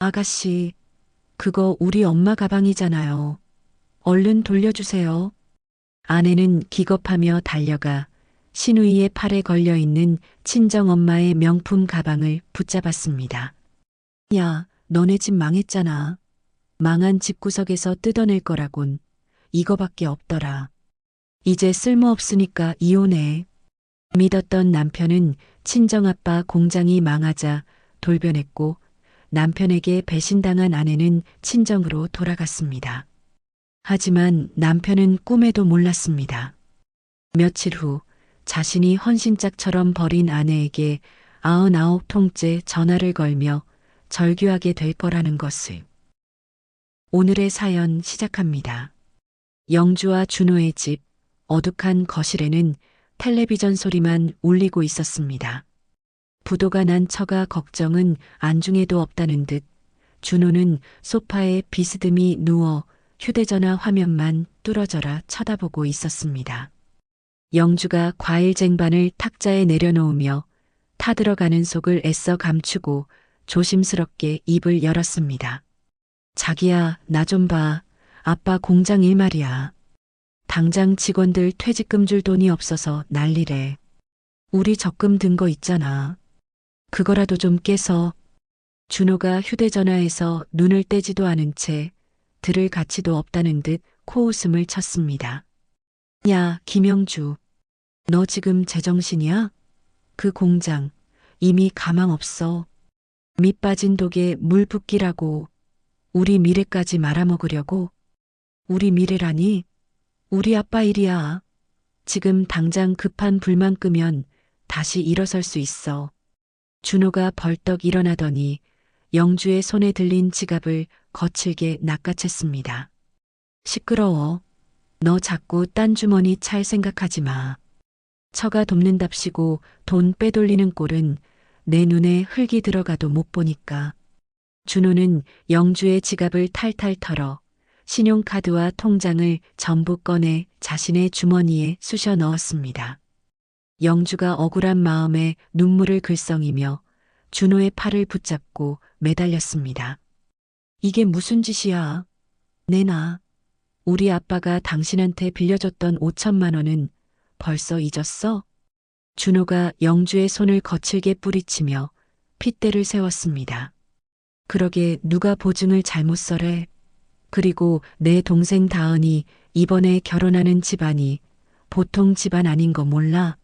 아가씨, 그거 우리 엄마 가방이잖아요. 얼른 돌려주세요. 아내는 기겁하며 달려가 신우이의 팔에 걸려 있는 친정엄마의 명품 가방을 붙잡았습니다. 야, 너네 집 망했잖아. 망한 집구석에서 뜯어낼 거라곤 이거밖에 없더라. 이제 쓸모없으니까 이혼해. 믿었던 남편은 친정아빠 공장이 망하자 돌변했고 남편에게 배신당한 아내는 친정으로 돌아갔습니다. 하지만 남편은 꿈에도 몰랐습니다. 며칠 후 자신이 헌신짝처럼 버린 아내에게 99통째 전화를 걸며 절규하게 될 거라는 것을. 오늘의 사연 시작합니다. 영주와 준호의 집 어둑한 거실에는 텔레비전 소리만 울리고 있었습니다. 부도가 난 처가 걱정은 안중에도 없다는 듯 준호는 소파에 비스듬히 누워 휴대전화 화면만 뚫어져라 쳐다보고 있었습니다. 영주가 과일 쟁반을 탁자에 내려놓으며 타들어가는 속을 애써 감추고 조심스럽게 입을 열었습니다. 자기야, 나 좀 봐. 아빠 공장 일 말이야. 당장 직원들 퇴직금 줄 돈이 없어서 난리래. 우리 적금 든 거 있잖아. 그거라도 좀 깨서. 준호가 휴대전화에서 눈을 떼지도 않은 채 들을 가치도 없다는 듯 코웃음을 쳤습니다. 야, 김영주. 너 지금 제정신이야? 그 공장 이미 가망 없어. 밑 빠진 독에 물 붓기라고. 우리 미래까지 말아먹으려고. 우리 미래라니? 우리 아빠 일이야. 지금 당장 급한 불만 끄면 다시 일어설 수 있어. 준호가 벌떡 일어나더니 영주의 손에 들린 지갑을 거칠게 낚아챘습니다. 시끄러워. 너 자꾸 딴 주머니 찰 생각하지 마. 처가 돕는답시고 돈 빼돌리는 꼴은 내 눈에 흙이 들어가도 못 보니까. 준호는 영주의 지갑을 탈탈 털어 신용카드와 통장을 전부 꺼내 자신의 주머니에 쑤셔 넣었습니다. 영주가 억울한 마음에 눈물을 글썽이며 준호의 팔을 붙잡고 매달렸습니다. 이게 무슨 짓이야? 내놔. 우리 아빠가 당신한테 빌려줬던 5천만 원은 벌써 잊었어? 준호가 영주의 손을 거칠게 뿌리치며 핏대를 세웠습니다. 그러게 누가 보증을 잘못 서래. 그리고 내 동생 다은이 이번에 결혼하는 집안이 보통 집안 아닌 거 몰라?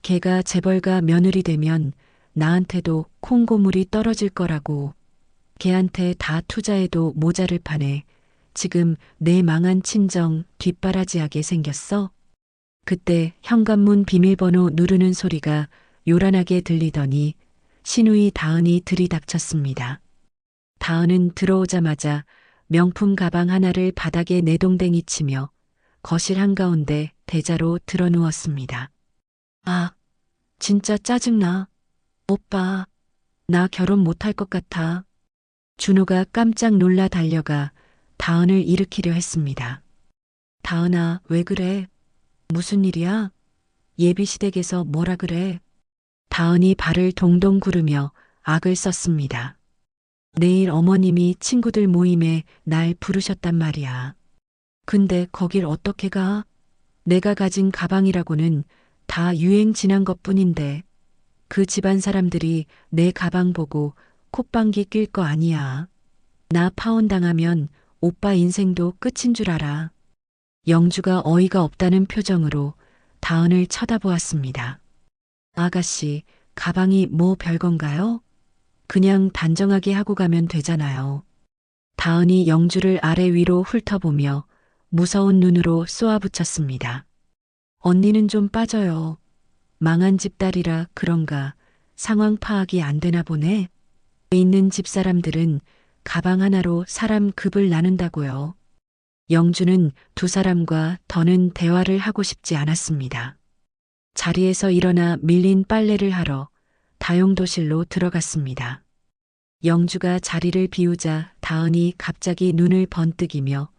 걔가 재벌가 며느리 되면 나한테도 콩고물이 떨어질 거라고. 걔한테 다 투자해도 모자를 파네. 지금 내 망한 친정 뒷바라지하게 생겼어? 그때 현관문 비밀번호 누르는 소리가 요란하게 들리더니 신우이 다은이 들이닥쳤습니다. 다은은 들어오자마자 명품 가방 하나를 바닥에 내동댕이 치며 거실 한가운데 대자로 드러누웠습니다. 아, 진짜 짜증나. 오빠, 나 결혼 못할 것 같아. 준호가 깜짝 놀라 달려가 다은을 일으키려 했습니다. 다은아, 왜 그래? 무슨 일이야? 예비시댁에서 뭐라 그래? 다은이 발을 동동 구르며 악을 썼습니다. 내일 어머님이 친구들 모임에 날 부르셨단 말이야. 근데 거길 어떻게 가? 내가 가진 가방이라고는 다 유행 지난 것뿐인데 그 집안 사람들이 내 가방 보고 콧방귀 낄 거 아니야. 나 파혼당하면 오빠 인생도 끝인 줄 알아. 영주가 어이가 없다는 표정으로 다은을 쳐다보았습니다. 아가씨, 가방이 뭐 별건가요? 그냥 단정하게 하고 가면 되잖아요. 다은이 영주를 아래 위로 훑어보며 무서운 눈으로 쏘아붙였습니다. 언니는 좀 빠져요. 망한 집딸이라 그런가 상황 파악이 안 되나 보네. 있는 집사람들은 가방 하나로 사람 급을 나눈다고요. 영주는 두 사람과 더는 대화를 하고 싶지 않았습니다. 자리에서 일어나 밀린 빨래를 하러 다용도실로 들어갔습니다. 영주가 자리를 비우자 다은이 갑자기 눈을 번뜩이며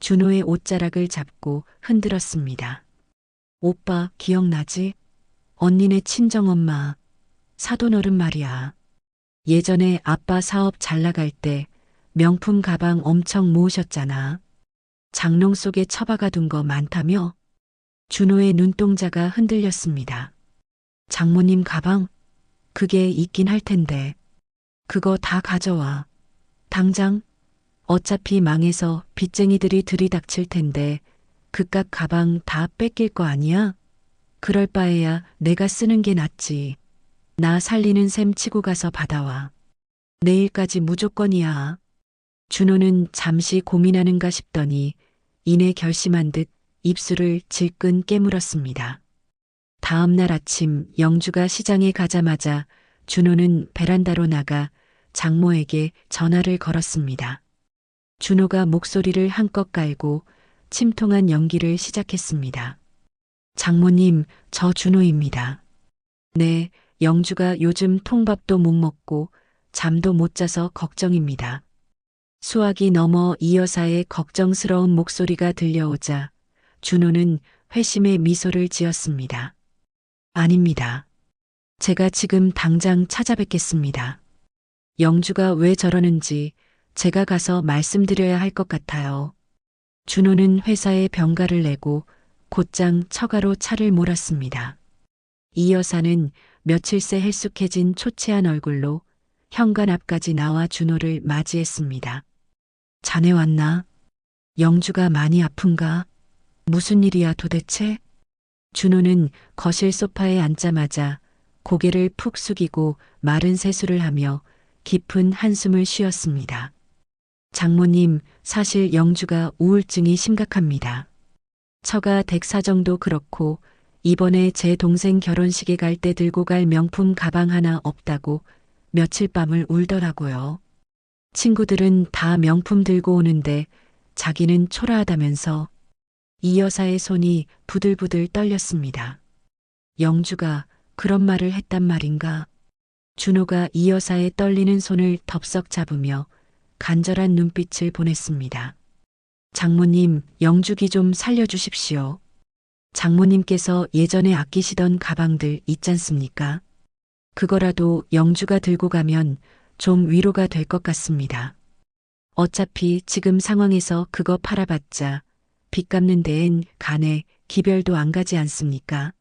준호의 옷자락을 잡고 흔들었습니다. 오빠 기억나지? 언니네 친정엄마 사돈어른 말이야. 예전에 아빠 사업 잘 나갈 때 명품 가방 엄청 모으셨잖아. 장롱 속에 처박아 둔 거 많다며? 준호의 눈동자가 흔들렸습니다. 장모님 가방? 그게 있긴 할 텐데. 그거 다 가져와. 당장? 어차피 망해서 빚쟁이들이 들이닥칠 텐데 그깟 가방 다 뺏길 거 아니야? 그럴 바에야 내가 쓰는 게 낫지. 나 살리는 셈 치고 가서 받아와. 내일까지 무조건이야. 준호는 잠시 고민하는가 싶더니 이내 결심한 듯 입술을 질끈 깨물었습니다. 다음 날 아침 영주가 시장에 가자마자 준호는 베란다로 나가 장모에게 전화를 걸었습니다. 준호가 목소리를 한껏 깔고 침통한 연기를 시작했습니다. 장모님, 저 준호입니다. 네, 영주가 요즘 통밥도 못 먹고 잠도 못 자서 걱정입니다. 수화기 넘어 이 여사의 걱정스러운 목소리가 들려오자 준호는 회심의 미소를 지었습니다. 아닙니다. 제가 지금 당장 찾아뵙겠습니다. 영주가 왜 저러는지 제가 가서 말씀드려야 할 것 같아요. 준호는 회사에 병가를 내고 곧장 처가로 차를 몰았습니다. 이 여사는 며칠 새 헬쑥해진 초췌한 얼굴로 현관 앞까지 나와 준호를 맞이했습니다. 자네 왔나? 영주가 많이 아픈가? 무슨 일이야 도대체? 준호는 거실 소파에 앉자마자 고개를 푹 숙이고 마른 세수를 하며 깊은 한숨을 쉬었습니다. 장모님, 사실 영주가 우울증이 심각합니다. 처가 댁 사정도 그렇고 이번에 제 동생 결혼식에 갈 때 들고 갈 명품 가방 하나 없다고 며칠 밤을 울더라고요. 친구들은 다 명품 들고 오는데 자기는 초라하다면서. 이 여사의 손이 부들부들 떨렸습니다. 영주가 그런 말을 했단 말인가? 준호가 이 여사의 떨리는 손을 덥석 잡으며 간절한 눈빛을 보냈습니다. 장모님, 영주기 좀 살려주십시오. 장모님께서 예전에 아끼시던 가방들 있잖습니까? 그거라도 영주가 들고 가면 좀 위로가 될 것 같습니다. 어차피 지금 상황에서 그거 팔아봤자 빚 갚는 데엔 간에 기별도 안 가지 않습니까?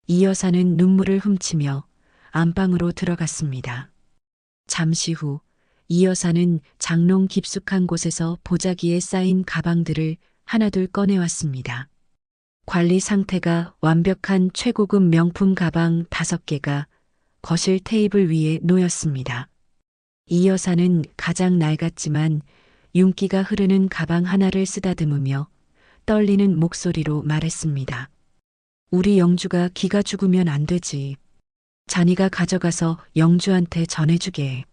이 여사는 눈물을 훔치며 안방으로 들어갔습니다. 잠시 후 이 여사는 장롱 깊숙한 곳에서 보자기에 쌓인 가방들을 하나둘 꺼내왔습니다. 관리 상태가 완벽한 최고급 명품 가방 5개가 거실 테이블 위에 놓였습니다. 이 여사는 가장 낡았지만 윤기가 흐르는 가방 하나를 쓰다듬으며 떨리는 목소리로 말했습니다. 우리 영주가 기가 죽으면 안 되지. 자니가 가져가서 영주한테 전해주게.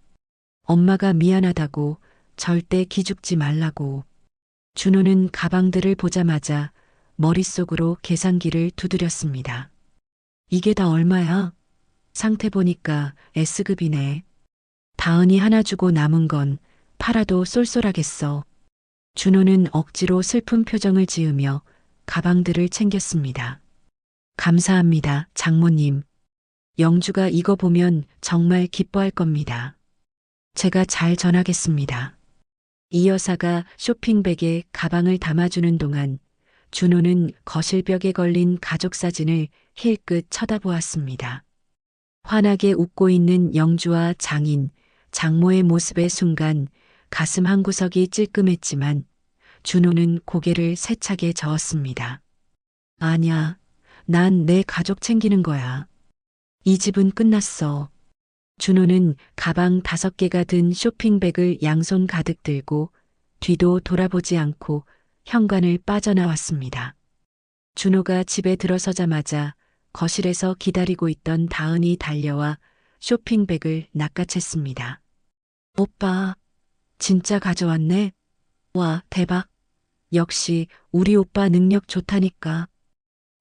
엄마가 미안하다고 절대 기죽지 말라고. 준호는 가방들을 보자마자 머릿속으로 계산기를 두드렸습니다. 이게 다 얼마야? 상태 보니까 S급이네. 다은이 하나 주고 남은 건 팔아도 쏠쏠하겠어. 준호는 억지로 슬픈 표정을 지으며 가방들을 챙겼습니다. 감사합니다, 장모님. 영주가 이거 보면 정말 기뻐할 겁니다. 제가 잘 전하겠습니다. 이 여사가 쇼핑백에 가방을 담아주는 동안 준호는 거실벽에 걸린 가족 사진을 힐끗 쳐다보았습니다. 환하게 웃고 있는 영주와 장인, 장모의 모습의 순간 가슴 한구석이 찔끔했지만 준호는 고개를 세차게 저었습니다. 아냐, 난 내 가족 챙기는 거야. 이 집은 끝났어. 준호는 가방 5개가 든 쇼핑백을 양손 가득 들고 뒤도 돌아보지 않고 현관을 빠져나왔습니다. 준호가 집에 들어서자마자 거실에서 기다리고 있던 다은이 달려와 쇼핑백을 낚아챘습니다. 오빠, 진짜 가져왔네? 와, 대박. 역시 우리 오빠 능력 좋다니까.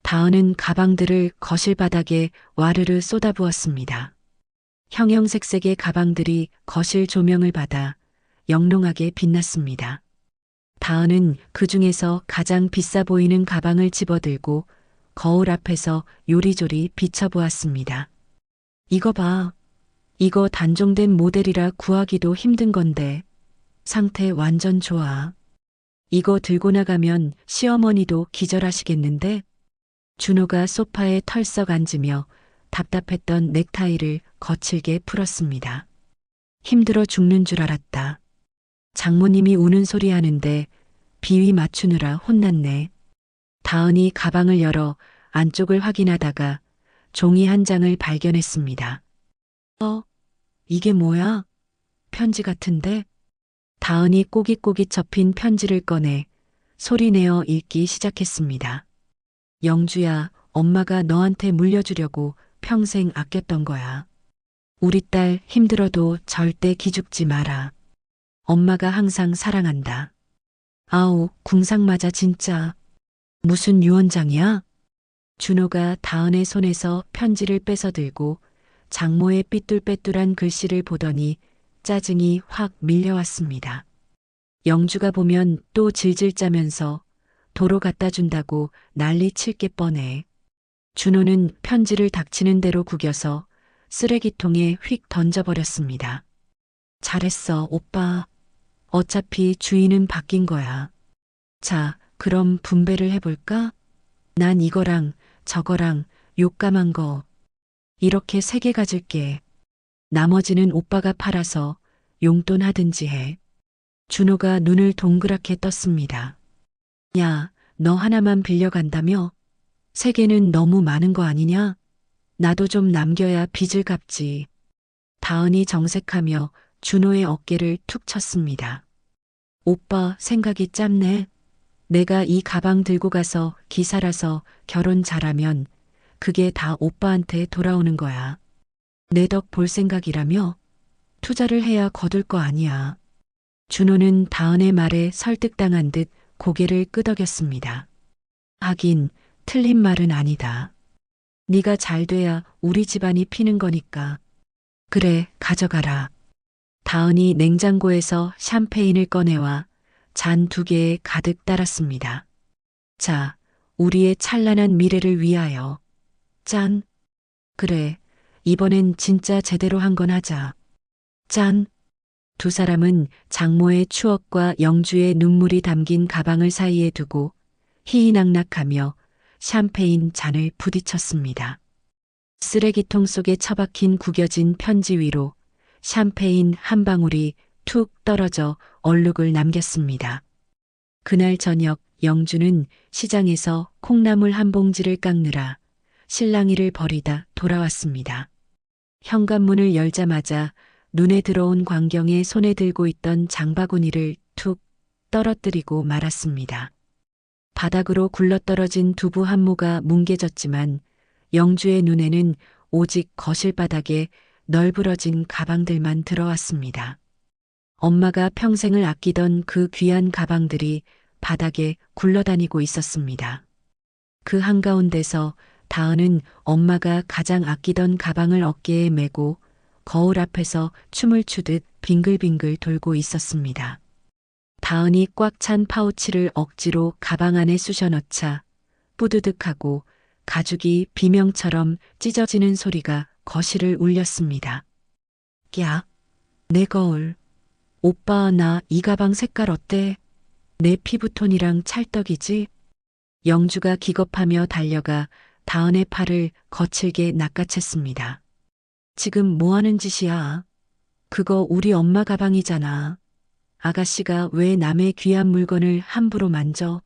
다은은 가방들을 거실 바닥에 와르르 쏟아부었습니다. 형형색색의 가방들이 거실 조명을 받아 영롱하게 빛났습니다. 다은은 그 중에서 가장 비싸 보이는 가방을 집어들고 거울 앞에서 요리조리 비춰보았습니다. 이거 봐. 이거 단종된 모델이라 구하기도 힘든 건데 상태 완전 좋아. 이거 들고 나가면 시어머니도 기절하시겠는데? 준호가 소파에 털썩 앉으며 답답했던 넥타이를 거칠게 풀었습니다. 힘들어 죽는 줄 알았다. 장모님이 우는 소리 하는데 비위 맞추느라 혼났네. 다은이 가방을 열어 안쪽을 확인하다가 종이 한 장을 발견했습니다. 이게 뭐야? 편지 같은데? 다은이 꼬깃꼬깃 접힌 편지를 꺼내 소리내어 읽기 시작했습니다. 영주야, 엄마가 너한테 물려주려고 평생 아꼈던 거야. 우리 딸 힘들어도 절대 기죽지 마라. 엄마가 항상 사랑한다. 아우, 궁상 맞아 진짜. 무슨 유언장이야? 준호가 다은의 손에서 편지를 뺏어 들고 장모의 삐뚤빼뚤한 글씨를 보더니 짜증이 확 밀려왔습니다. 영주가 보면 또 질질 짜면서 도로 갖다 준다고 난리 칠 게 뻔해. 준호는 편지를 닥치는 대로 구겨서 쓰레기통에 휙 던져버렸습니다. 잘했어, 오빠. 어차피 주인은 바뀐 거야. 자, 그럼 분배를 해볼까? 난 이거랑 저거랑 요까만 거 이렇게 3개 가질게. 나머지는 오빠가 팔아서 용돈 하든지 해. 준호가 눈을 동그랗게 떴습니다. 야, 너 하나만 빌려간다며? 3개는 너무 많은 거 아니냐? 나도 좀 남겨야 빚을 갚지. 다은이 정색하며 준호의 어깨를 툭 쳤습니다. 오빠 생각이 짧네. 내가 이 가방 들고 가서 기사라서 결혼 잘하면 그게 다 오빠한테 돌아오는 거야. 내 덕 볼 생각이라며? 투자를 해야 거둘 거 아니야. 준호는 다은의 말에 설득당한 듯 고개를 끄덕였습니다. 하긴 틀린 말은 아니다. 네가 잘 돼야 우리 집안이 피는 거니까. 그래, 가져가라. 다은이 냉장고에서 샴페인을 꺼내와 잔 2개에 가득 따랐습니다. 자, 우리의 찬란한 미래를 위하여. 짠. 그래, 이번엔 진짜 제대로 한 건 하자. 짠. 2 사람은 장모의 추억과 영주의 눈물이 담긴 가방을 사이에 두고 희희낙낙하며 샴페인 잔을 부딪혔습니다. 쓰레기통 속에 처박힌 구겨진 편지 위로 샴페인 한 방울이 툭 떨어져 얼룩을 남겼습니다. 그날 저녁 영주는 시장에서 콩나물 한 봉지를 깎느라 실랑이를 벌이다 돌아왔습니다. 현관문을 열자마자 눈에 들어온 광경에 손에 들고 있던 장바구니를 툭 떨어뜨리고 말았습니다. 바닥으로 굴러떨어진 두부 한 모가 뭉개졌지만 영주의 눈에는 오직 거실 바닥에 널브러진 가방들만 들어왔습니다. 엄마가 평생을 아끼던 그 귀한 가방들이 바닥에 굴러다니고 있었습니다. 그 한가운데서 다은은 엄마가 가장 아끼던 가방을 어깨에 메고 거울 앞에서 춤을 추듯 빙글빙글 돌고 있었습니다. 다은이 꽉 찬 파우치를 억지로 가방 안에 쑤셔 넣자 뿌드득하고 가죽이 비명처럼 찢어지는 소리가 거실을 울렸습니다. 야, 내 거울. 오빠 나 이 가방 색깔 어때? 내 피부톤이랑 찰떡이지? 영주가 기겁하며 달려가 다은의 팔을 거칠게 낚아챘습니다. 지금 뭐 하는 짓이야? 그거 우리 엄마 가방이잖아. 아가씨가 왜 남의 귀한 물건을 함부로 만져?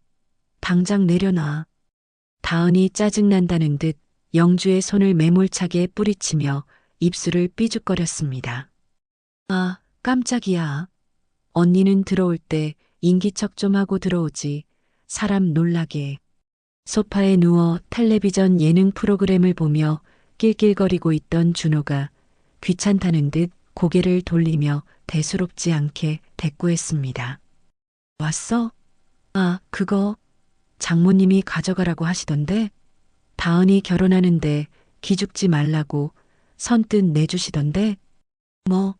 당장 내려놔. 다은이 짜증난다는 듯 영주의 손을 매몰차게 뿌리치며 입술을 삐죽거렸습니다. 아, 깜짝이야. 언니는 들어올 때 인기척 좀 하고 들어오지. 사람 놀라게. 소파에 누워 텔레비전 예능 프로그램을 보며 낄낄거리고 있던 준호가 귀찮다는 듯 고개를 돌리며 대수롭지 않게 대꾸했습니다. 왔어? 아, 그거 장모님이 가져가라고 하시던데? 다은이 결혼하는데 기죽지 말라고 선뜻 내주시던데? 뭐?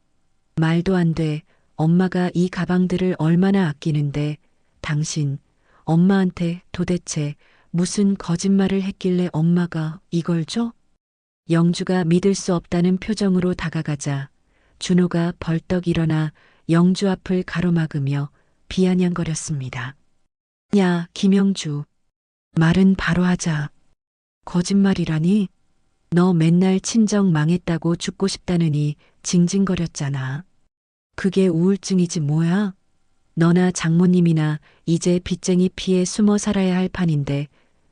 말도 안 돼. 엄마가 이 가방들을 얼마나 아끼는데 당신 엄마한테 도대체 무슨 거짓말을 했길래 엄마가 이걸 줘? 영주가 믿을 수 없다는 표정으로 다가가자 준호가 벌떡 일어나 영주 앞을 가로막으며 비아냥거렸습니다. 야, 김영주. 말은 바로 하자. 거짓말이라니? 너 맨날 친정 망했다고 죽고 싶다느니 징징거렸잖아. 그게 우울증이지 뭐야? 너나 장모님이나 이제 빚쟁이 피해 숨어 살아야 할 판인데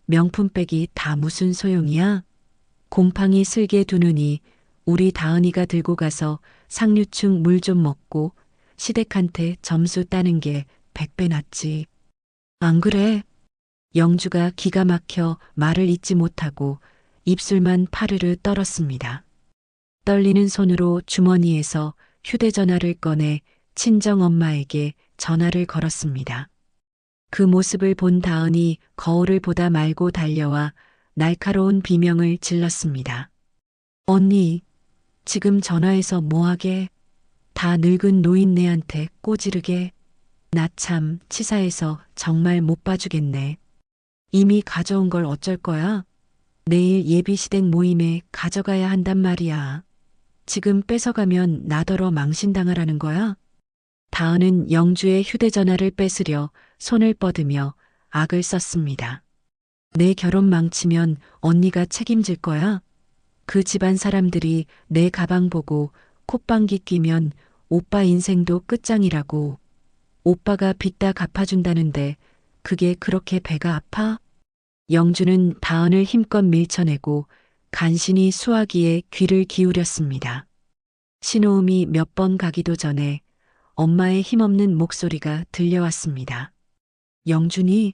명품백이 다 무슨 소용이야? 곰팡이 슬게 두느니 우리 다은이가 들고 가서 상류층 물 좀 먹고 시댁한테 점수 따는 게 100배 낫지. 안 그래? 영주가 기가 막혀 말을 잇지 못하고 입술만 파르르 떨었습니다. 떨리는 손으로 주머니에서 휴대전화를 꺼내 친정엄마에게 전화를 걸었습니다. 그 모습을 본 다은이 거울을 보다 말고 달려와 날카로운 비명을 질렀습니다. 언니, 지금 전화해서 뭐하게? 다 늙은 노인네한테 꼬지르게. 나 참 치사해서 정말 못 봐주겠네. 이미 가져온 걸 어쩔 거야? 내일 예비 시댁 모임에 가져가야 한단 말이야. 지금 뺏어가면 나더러 망신당하라는 거야? 다은은 영주의 휴대전화를 뺏으려 손을 뻗으며 악을 썼습니다. 내 결혼 망치면 언니가 책임질 거야? 그 집안 사람들이 내 가방 보고 콧방귀 끼면 오빠 인생도 끝장이라고. 오빠가 빚 다 갚아준다는데 그게 그렇게 배가 아파? 영주는 다은을 힘껏 밀쳐내고 간신히 수화기에 귀를 기울였습니다. 신호음이 몇 번 가기도 전에 엄마의 힘없는 목소리가 들려왔습니다. 영준이,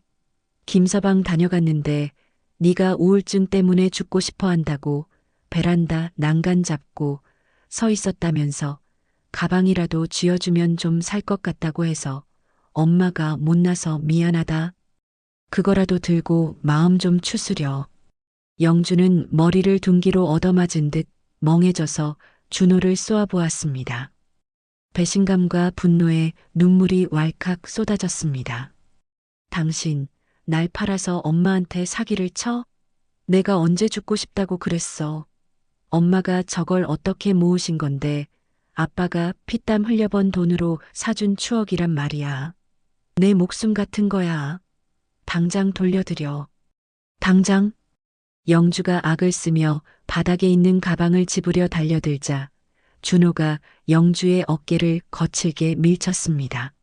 김서방 다녀갔는데 네가 우울증 때문에 죽고 싶어 한다고 베란다 난간 잡고 서 있었다면서 가방이라도 쥐어주면 좀 살 것 같다고 해서 엄마가 못나서 미안하다. 그거라도 들고 마음 좀 추스려. 영주는 머리를 둔기로 얻어맞은 듯 멍해져서 준호를 쏘아보았습니다. 배신감과 분노에 눈물이 왈칵 쏟아졌습니다. 당신, 날 팔아서 엄마한테 사기를 쳐? 내가 언제 죽고 싶다고 그랬어. 엄마가 저걸 어떻게 모으신 건데 아빠가 피땀 흘려번 돈으로 사준 추억이란 말이야. 내 목숨 같은 거야. 당장 돌려드려. 당장? 영주가 악을 쓰며 바닥에 있는 가방을 집으려 달려들자 준호가 영주의 어깨를 거칠게 밀쳤습니다.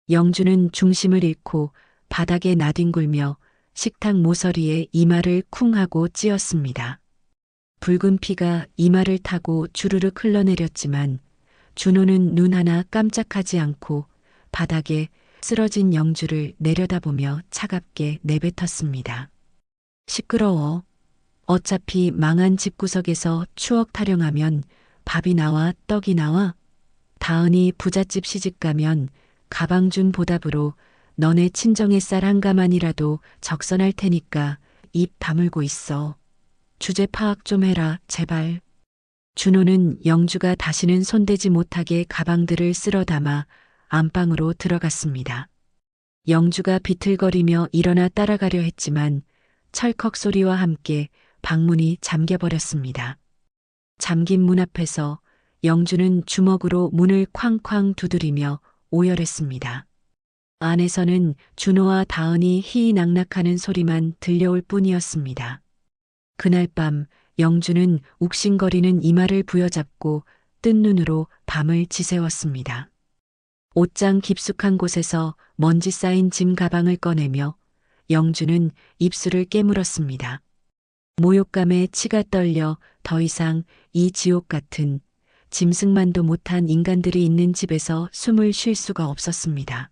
영주는 중심을 잃고 바닥에 나뒹굴며 식탁 모서리에 이마를 쿵 하고 찧었습니다. 붉은 피가 이마를 타고 주르륵 흘러내렸지만 준호는 눈 하나 깜짝하지 않고 바닥에 쓰러진 영주를 내려다보며 차갑게 내뱉었습니다. 시끄러워. 어차피 망한 집구석에서 추억 타령하면 밥이 나와 떡이 나와. 다은이 부잣집 시집가면 가방 준 보답으로 너네 친정의 쌀 한 가만이라도 적선할 테니까 입 다물고 있어. 주제 파악 좀 해라, 제발. 준호는 영주가 다시는 손대지 못하게 가방들을 쓸어 담아 안방으로 들어갔습니다. 영주가 비틀거리며 일어나 따라가려 했지만 철컥 소리와 함께 방문이 잠겨버렸습니다. 잠긴 문 앞에서 영주는 주먹으로 문을 쾅쾅 두드리며 오열했습니다. 안에서는 준호와 다은이 희희낙낙하는 소리만 들려올 뿐이었습니다. 그날 밤 영주는 욱신거리는 이마를 부여잡고 뜬 눈으로 밤을 지새웠습니다. 옷장 깊숙한 곳에서 먼지 쌓인 짐 가방을 꺼내며 영주는 입술을 깨물었습니다. 모욕감에 치가 떨려 더 이상 이 지옥 같은 짐승만도 못한 인간들이 있는 집에서 숨을 쉴 수가 없었습니다.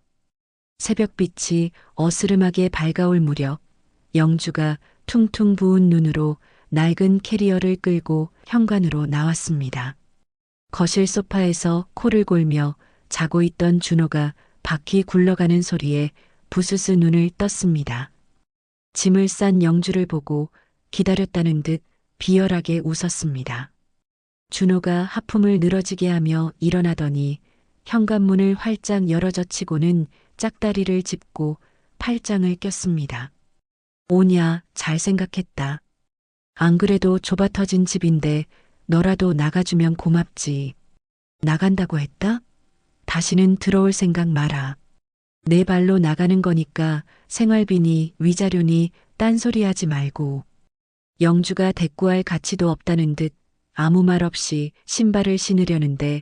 새벽빛이 어스름하게 밝아올 무렵 영주가 퉁퉁 부은 눈으로 낡은 캐리어를 끌고 현관으로 나왔습니다. 거실 소파에서 코를 골며 자고 있던 준호가 바퀴 굴러가는 소리에 부스스 눈을 떴습니다. 짐을 싼 영주를 보고 기다렸다는 듯 비열하게 웃었습니다. 준호가 하품을 늘어지게 하며 일어나더니 현관문을 활짝 열어젖히고는 짝다리를 짚고 팔짱을 꼈습니다. 오냐, 잘 생각했다. 안 그래도 좁아터진 집인데 너라도 나가주면 고맙지. 나간다고 했다? 다시는 들어올 생각 마라. 내 발로 나가는 거니까 생활비니 위자료니 딴소리 하지 말고. 영주가 대꾸할 가치도 없다는 듯 아무 말 없이 신발을 신으려는데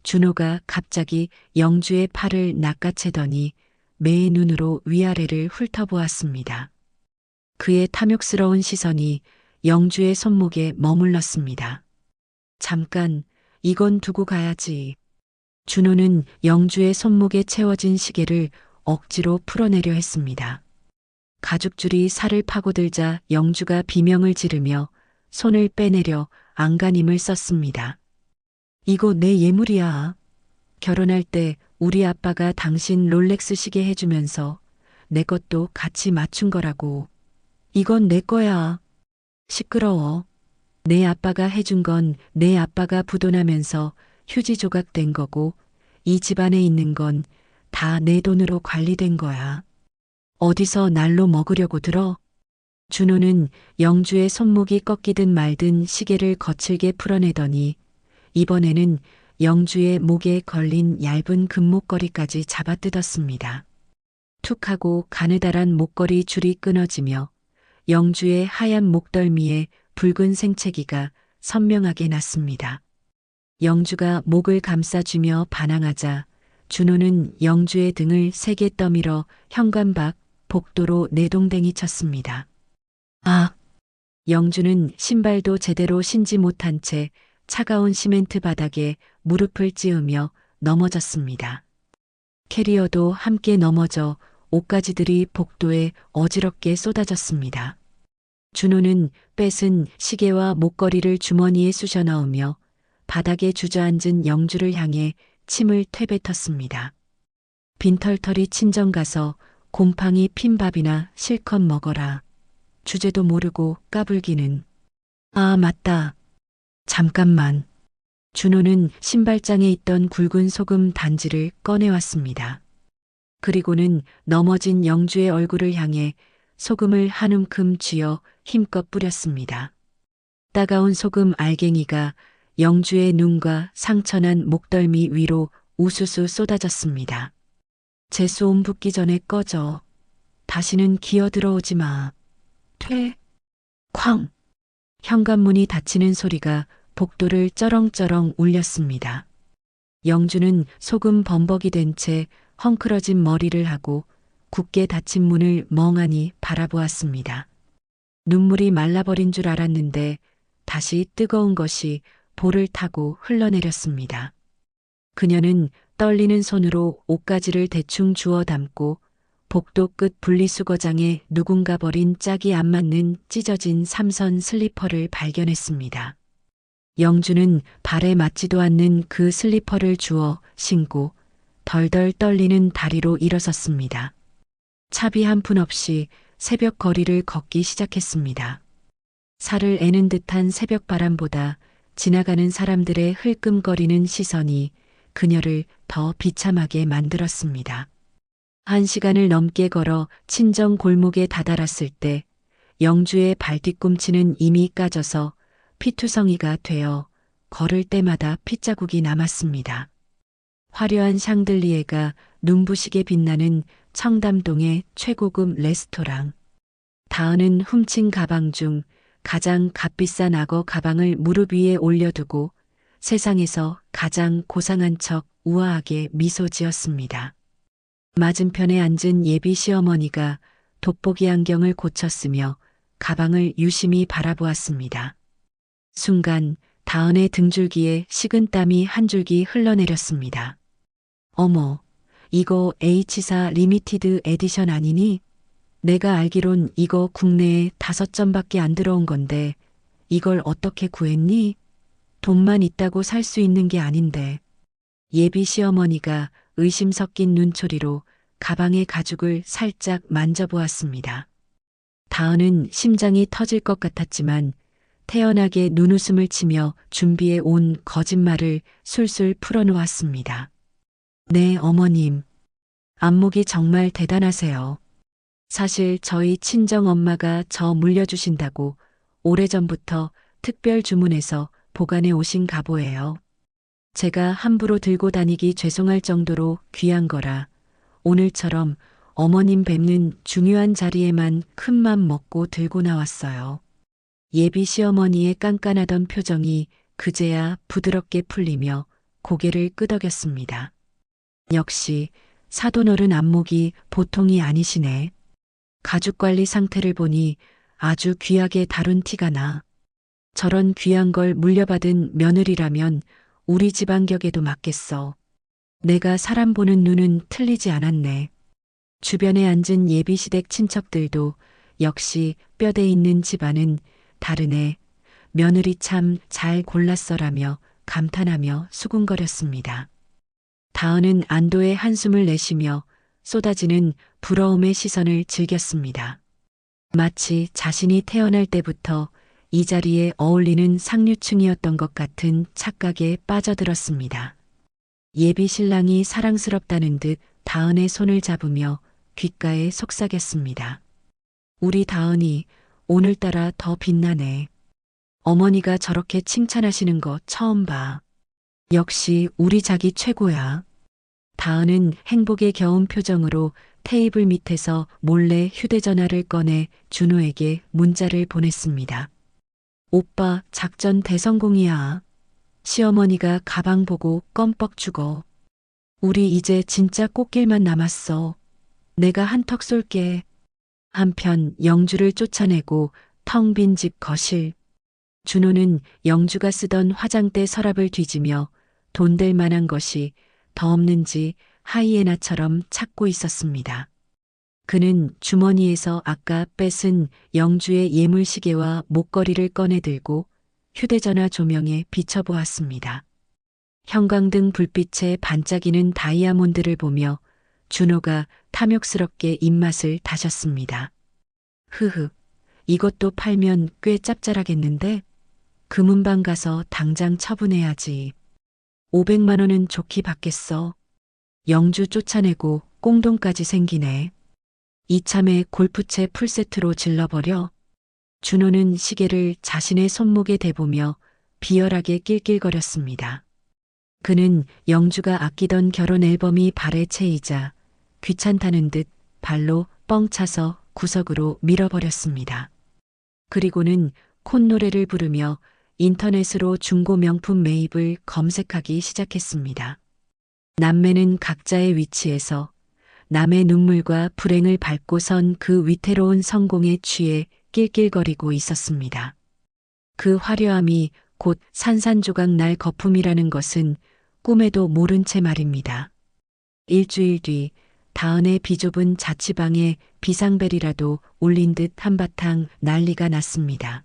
준호가 갑자기 영주의 팔을 낚아채더니 매의 눈으로 위아래를 훑어보았습니다. 그의 탐욕스러운 시선이 영주의 손목에 머물렀습니다. 잠깐, 이건 두고 가야지. 준호는 영주의 손목에 채워진 시계를 억지로 풀어내려 했습니다. 가죽줄이 살을 파고들자 영주가 비명을 지르며 손을 빼내려 안간힘을 썼습니다. 이거 내 예물이야. 결혼할 때 우리 아빠가 당신 롤렉스 시계 해주면서 내 것도 같이 맞춘 거라고. 이건 내 거야. 시끄러워. 내 아빠가 해준 건 내 아빠가 부도나면서 휴지 조각된 거고 이 집안에 있는 건 다 내 돈으로 관리된 거야. 어디서 날로 먹으려고 들어? 준호는 영주의 손목이 꺾이든 말든 시계를 거칠게 풀어내더니 이번에는 영주의 목에 걸린 얇은 금목걸이까지 잡아뜯었습니다. 툭 하고 가느다란 목걸이 줄이 끊어지며 영주의 하얀 목덜미에 붉은 생채기가 선명하게 났습니다. 영주가 목을 감싸주며 반항하자 준호는 영주의 등을 세게 떠밀어 현관 밖 복도로 내동댕이 쳤습니다. 아! 영주는 신발도 제대로 신지 못한 채 차가운 시멘트 바닥에 무릎을 찌으며 넘어졌습니다. 캐리어도 함께 넘어져 옷가지들이 복도에 어지럽게 쏟아졌습니다. 준호는 뺏은 시계와 목걸이를 주머니에 쑤셔 넣으며 바닥에 주저앉은 영주를 향해 침을 퇴뱉었습니다. 빈털털이 친정 가서 곰팡이 핀 밥이나 실컷 먹어라. 주제도 모르고 까불기는. 아, 맞다. 잠깐만. 준호는 신발장에 있던 굵은 소금 단지를 꺼내왔습니다. 그리고는 넘어진 영주의 얼굴을 향해 소금을 한 움큼 쥐어 힘껏 뿌렸습니다. 따가운 소금 알갱이가 영주의 눈과 상처난 목덜미 위로 우수수 쏟아졌습니다. 재수옴 붙기 전에 꺼져. 다시는 기어 들어오지 마. 퇴. 쾅. 현관문이 닫히는 소리가 복도를 쩌렁쩌렁 울렸습니다. 영주는 소금 범벅이 된 채 헝클어진 머리를 하고 굳게 닫힌 문을 멍하니 바라보았습니다. 눈물이 말라버린 줄 알았는데 다시 뜨거운 것이 볼을 타고 흘러내렸습니다. 그녀는 떨리는 손으로 옷가지를 대충 주워 담고 복도 끝 분리수거장에 누군가 버린 짝이 안 맞는 찢어진 삼선 슬리퍼를 발견했습니다. 영주는 발에 맞지도 않는 그 슬리퍼를 주워 신고 덜덜 떨리는 다리로 일어섰습니다. 차비 한 푼 없이 새벽 거리를 걷기 시작했습니다. 살을 애는 듯한 새벽 바람보다 지나가는 사람들의 흘끔거리는 시선이 그녀를 더 비참하게 만들었습니다. 1시간을 넘게 걸어 친정 골목에 다다랐을 때 영주의 발뒤꿈치는 이미 까져서 피투성이가 되어 걸을 때마다 핏자국이 남았습니다. 화려한 샹들리에가 눈부시게 빛나는 청담동의 최고급 레스토랑. 다은은 훔친 가방 중 가장 값비싼 악어 가방을 무릎 위에 올려두고 세상에서 가장 고상한 척 우아하게 미소 지었습니다. 맞은편에 앉은 예비 시어머니가 돋보기 안경을 고쳤으며 가방을 유심히 바라보았습니다. 순간 다은의 등줄기에 식은땀이 한 줄기 흘러내렸습니다. 어머, 이거 H사 리미티드 에디션 아니니? 내가 알기론 이거 국내에 5점밖에 안 들어온 건데 이걸 어떻게 구했니? 돈만 있다고 살 수 있는 게 아닌데. 예비 시어머니가 의심 섞인 눈초리로 가방의 가죽을 살짝 만져보았습니다. 다은은 심장이 터질 것 같았지만 태연하게 눈웃음을 치며 준비해 온 거짓말을 술술 풀어놓았습니다. 네, 어머님. 안목이 정말 대단하세요. 사실 저희 친정 엄마가 저 물려주신다고 오래전부터 특별 주문해서 보관해 오신 갑오예요. 제가 함부로 들고 다니기 죄송할 정도로 귀한 거라 오늘처럼 어머님 뵙는 중요한 자리에만 큰맘 먹고 들고 나왔어요. 예비 시어머니의 깐깐하던 표정이 그제야 부드럽게 풀리며 고개를 끄덕였습니다. 역시 사돈어른 안목이 보통이 아니시네. 가죽관리 상태를 보니 아주 귀하게 다룬 티가 나. 저런 귀한 걸 물려받은 며느리라면 우리 집안 격에도 맞겠어. 내가 사람 보는 눈은 틀리지 않았네. 주변에 앉은 예비시댁 친척들도 역시 뼈대 있는 집안은 다르네. 며느리 참 잘 골랐어라며 감탄하며 수군거렸습니다. 다은은 안도의 한숨을 내쉬며 쏟아지는 부러움의 시선을 즐겼습니다. 마치 자신이 태어날 때부터 이 자리에 어울리는 상류층이었던 것 같은 착각에 빠져들었습니다. 예비 신랑이 사랑스럽다는 듯 다은의 손을 잡으며 귓가에 속삭였습니다. 우리 다은이 오늘따라 더 빛나네. 어머니가 저렇게 칭찬하시는 거 처음 봐. 역시 우리 자기 최고야. 다은은 행복에 겨운 표정으로 테이블 밑에서 몰래 휴대전화를 꺼내 준호에게 문자를 보냈습니다. 오빠 작전 대성공이야. 시어머니가 가방 보고 껌뻑 죽어. 우리 이제 진짜 꽃길만 남았어. 내가 한턱 쏠게. 한편 영주를 쫓아내고 텅 빈 집 거실. 준호는 영주가 쓰던 화장대 서랍을 뒤지며 돈 될 만한 것이 더 없는지 하이에나처럼 찾고 있었습니다. 그는 주머니에서 아까 뺏은 영주의 예물시계와 목걸이를 꺼내 들고 휴대전화 조명에 비춰보았습니다. 형광등 불빛에 반짝이는 다이아몬드를 보며 준호가 탐욕스럽게 입맛을 다셨습니다. 흐흐, 이것도 팔면 꽤 짭짤하겠는데? 금은방 가서 당장 처분해야지. 500만 원은 좋게 받겠어. 영주 쫓아내고 꽁돈까지 생기네. 이참에 골프채 풀세트로 질러버려. 준호는 시계를 자신의 손목에 대보며 비열하게 낄낄거렸습니다. 그는 영주가 아끼던 결혼 앨범이 발에 채이자 귀찮다는 듯 발로 뻥 차서 구석으로 밀어버렸습니다. 그리고는 콧노래를 부르며 인터넷으로 중고 명품 매입을 검색하기 시작했습니다. 남매는 각자의 위치에서 남의 눈물과 불행을 밟고 선 그 위태로운 성공에 취해 낄낄거리고 있었습니다. 그 화려함이 곧 산산조각 날 거품이라는 것은 꿈에도 모른 채 말입니다. 일주일 뒤 다은의 비좁은 자취방에 비상벨이라도 울린 듯 한바탕 난리가 났습니다.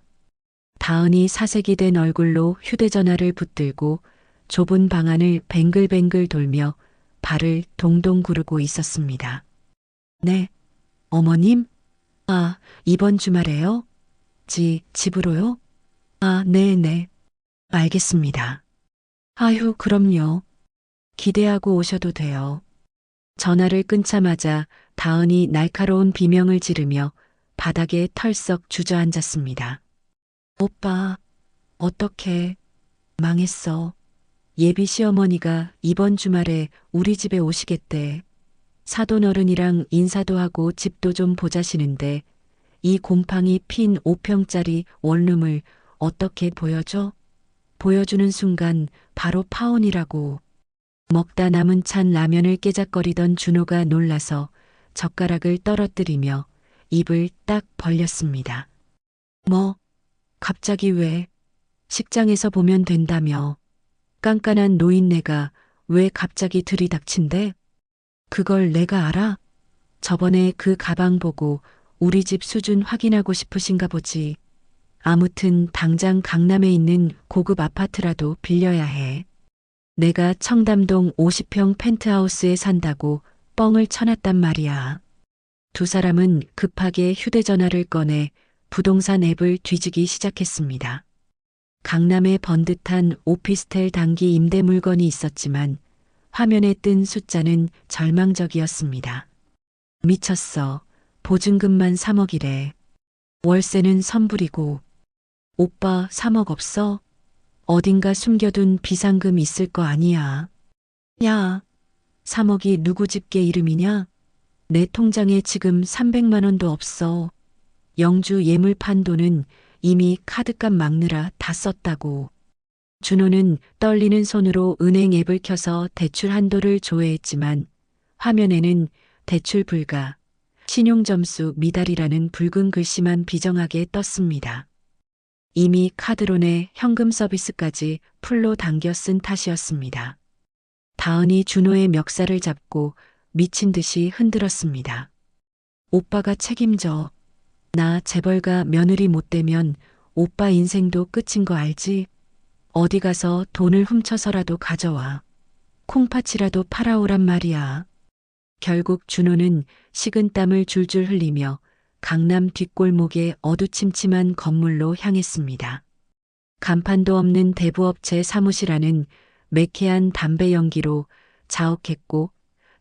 다은이 사색이 된 얼굴로 휴대전화를 붙들고 좁은 방 안을 뱅글뱅글 돌며 발을 동동 구르고 있었습니다. 네, 어머님? 아, 이번 주말에요? 집으로요? 아, 네네. 알겠습니다. 아휴, 그럼요. 기대하고 오셔도 돼요. 전화를 끊자마자 다은이 날카로운 비명을 지르며 바닥에 털썩 주저앉았습니다. 오빠, 어떡해. 망했어. 예비 시어머니가 이번 주말에 우리 집에 오시겠대. 사돈어른이랑 인사도 하고 집도 좀 보자시는데 이 곰팡이 핀 5평짜리 원룸을 어떻게 보여줘? 보여주는 순간 바로 파혼이라고. 먹다 남은 찬 라면을 깨작거리던 준호가 놀라서 젓가락을 떨어뜨리며 입을 딱 벌렸습니다. 뭐? 갑자기 왜? 식장에서 보면 된다며. 깐깐한 노인네가 왜 갑자기 들이닥친대? 그걸 내가 알아? 저번에 그 가방 보고 우리 집 수준 확인하고 싶으신가 보지. 아무튼 당장 강남에 있는 고급 아파트라도 빌려야 해. 내가 청담동 50평 펜트하우스에 산다고 뻥을 쳐놨단 말이야. 두 사람은 급하게 휴대전화를 꺼내 부동산 앱을 뒤지기 시작했습니다. 강남에 번듯한 오피스텔 단기 임대 물건이 있었지만 화면에 뜬 숫자는 절망적이었습니다. 미쳤어. 보증금만 3억이래. 월세는 선불이고. 오빠 3억 없어? 어딘가 숨겨둔 비상금 있을 거 아니야. 야, 3억이 누구 집게 이름이냐? 내 통장에 지금 300만 원도 없어. 영주 예물 판 돈은 이미 카드값 막느라 다 썼다고. 준호는 떨리는 손으로 은행 앱을 켜서 대출 한도를 조회했지만 화면에는 대출 불가, 신용점수 미달이라는 붉은 글씨만 비정하게 떴습니다. 이미 카드론에 현금 서비스까지 풀로 당겨 쓴 탓이었습니다. 다은이 준호의 멱살을 잡고 미친 듯이 흔들었습니다. 오빠가 책임져. 나 재벌가 며느리 못 되면 오빠 인생도 끝인 거 알지? 어디 가서 돈을 훔쳐서라도 가져와. 콩팥이라도 팔아오란 말이야. 결국 준호는 식은땀을 줄줄 흘리며 강남 뒷골목의 어두침침한 건물로 향했습니다. 간판도 없는 대부업체 사무실 안은 매캐한 담배 연기로 자욱했고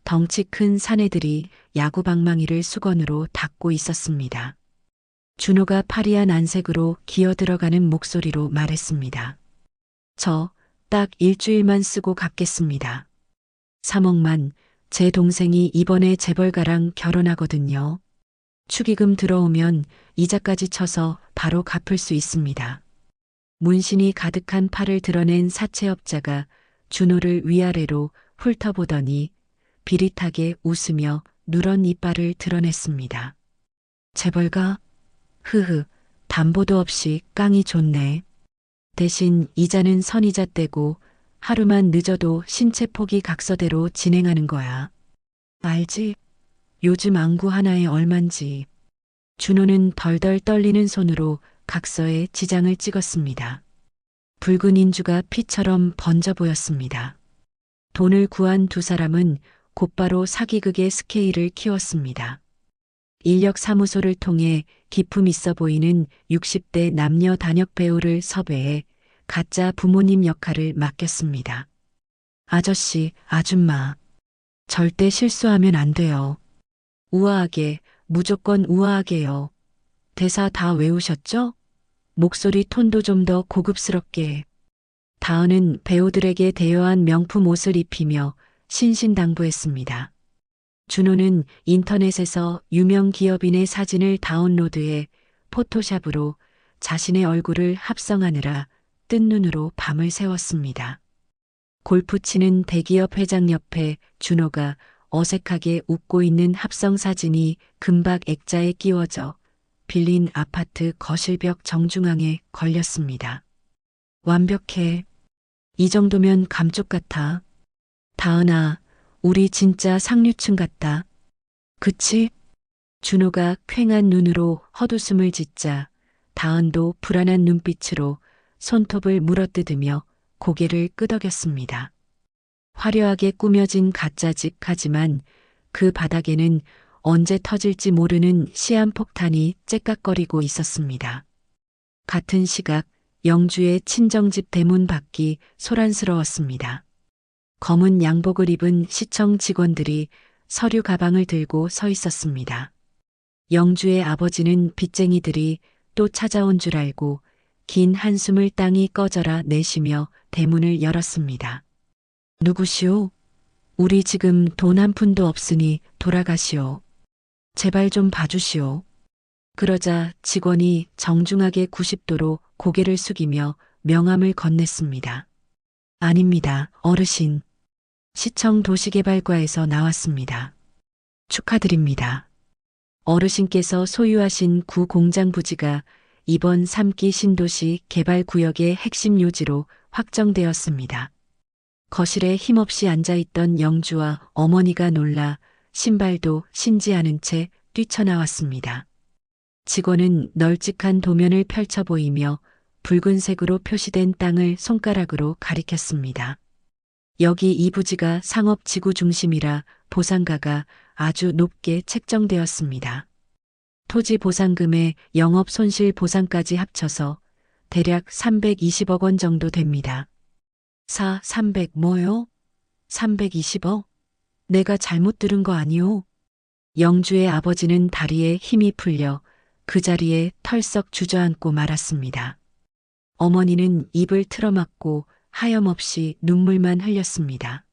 덩치 큰 사내들이 야구 방망이를 수건으로 닦고 있었습니다. 준호가 파리한 안색으로 기어 들어가는 목소리로 말했습니다. 저 딱 일주일만 쓰고 갚겠습니다. 3억만 제 동생이 이번에 재벌가랑 결혼하거든요. 축의금 들어오면 이자까지 쳐서 바로 갚을 수 있습니다. 문신이 가득한 팔을 드러낸 사채업자가 준호를 위아래로 훑어보더니 비릿하게 웃으며 누런 이빨을 드러냈습니다. 재벌가? 흐흐, 담보도 없이 깡이 좋네. 대신 이자는 선이자 떼고 하루만 늦어도 신체 포기 각서대로 진행하는 거야. 알지? 요즘 안구 하나에 얼만지. 준호는 덜덜 떨리는 손으로 각서에 지장을 찍었습니다. 붉은 인주가 피처럼 번져 보였습니다. 돈을 구한 두 사람은 곧바로 사기극의 스케일을 키웠습니다. 인력사무소를 통해 기품 있어 보이는 60대 남녀 단역 배우를 섭외해 가짜 부모님 역할을 맡겼습니다. 아저씨, 아줌마. 절대 실수하면 안 돼요. 우아하게, 무조건 우아하게요. 대사 다 외우셨죠? 목소리 톤도 좀 더 고급스럽게. 다은은 배우들에게 대여한 명품 옷을 입히며 신신당부했습니다. 준호는 인터넷에서 유명 기업인의 사진을 다운로드해 포토샵으로 자신의 얼굴을 합성하느라 뜬 눈으로 밤을 새웠습니다. 골프 치는 대기업 회장 옆에 준호가 어색하게 웃고 있는 합성 사진이 금박 액자에 끼워져 빌린 아파트 거실벽 정중앙에 걸렸습니다. 완벽해. 이 정도면 감쪽 같아. 다은아, 우리 진짜 상류층 같다. 그치? 준호가 퀭한 눈으로 헛웃음을 짓자 다은도 불안한 눈빛으로 손톱을 물어뜯으며 고개를 끄덕였습니다. 화려하게 꾸며진 가짜집 하지만 그 바닥에는 언제 터질지 모르는 시한폭탄이 째깍거리고 있었습니다. 같은 시각 영주의 친정집 대문 밖이 소란스러웠습니다. 검은 양복을 입은 시청 직원들이 서류 가방을 들고 서 있었습니다. 영주의 아버지는 빚쟁이들이 또 찾아온 줄 알고 긴 한숨을 땅이 꺼져라 내쉬며 대문을 열었습니다. 누구시오? 우리 지금 돈 한 푼도 없으니 돌아가시오. 제발 좀 봐주시오. 그러자 직원이 정중하게 90도로 고개를 숙이며 명함을 건넸습니다. 아닙니다, 어르신. 시청 도시개발과에서 나왔습니다. 축하드립니다. 어르신께서 소유하신 구 공장 부지가 이번 3기 신도시 개발구역의 핵심 요지로 확정되었습니다. 거실에 힘없이 앉아있던 영주와 어머니가 놀라 신발도 신지 않은 채 뛰쳐나왔습니다. 직원은 널찍한 도면을 펼쳐 보이며 붉은색으로 표시된 땅을 손가락으로 가리켰습니다. 여기 이 부지가 상업 지구 중심이라 보상가가 아주 높게 책정되었습니다. 토지 보상금에 영업 손실 보상까지 합쳐서 대략 320억 원 정도 됩니다. 300 뭐요? 320억? 내가 잘못 들은 거 아니오? 영주의 아버지는 다리에 힘이 풀려 그 자리에 털썩 주저앉고 말았습니다. 어머니는 입을 틀어막고 하염없이 눈물만 흘렸습니다.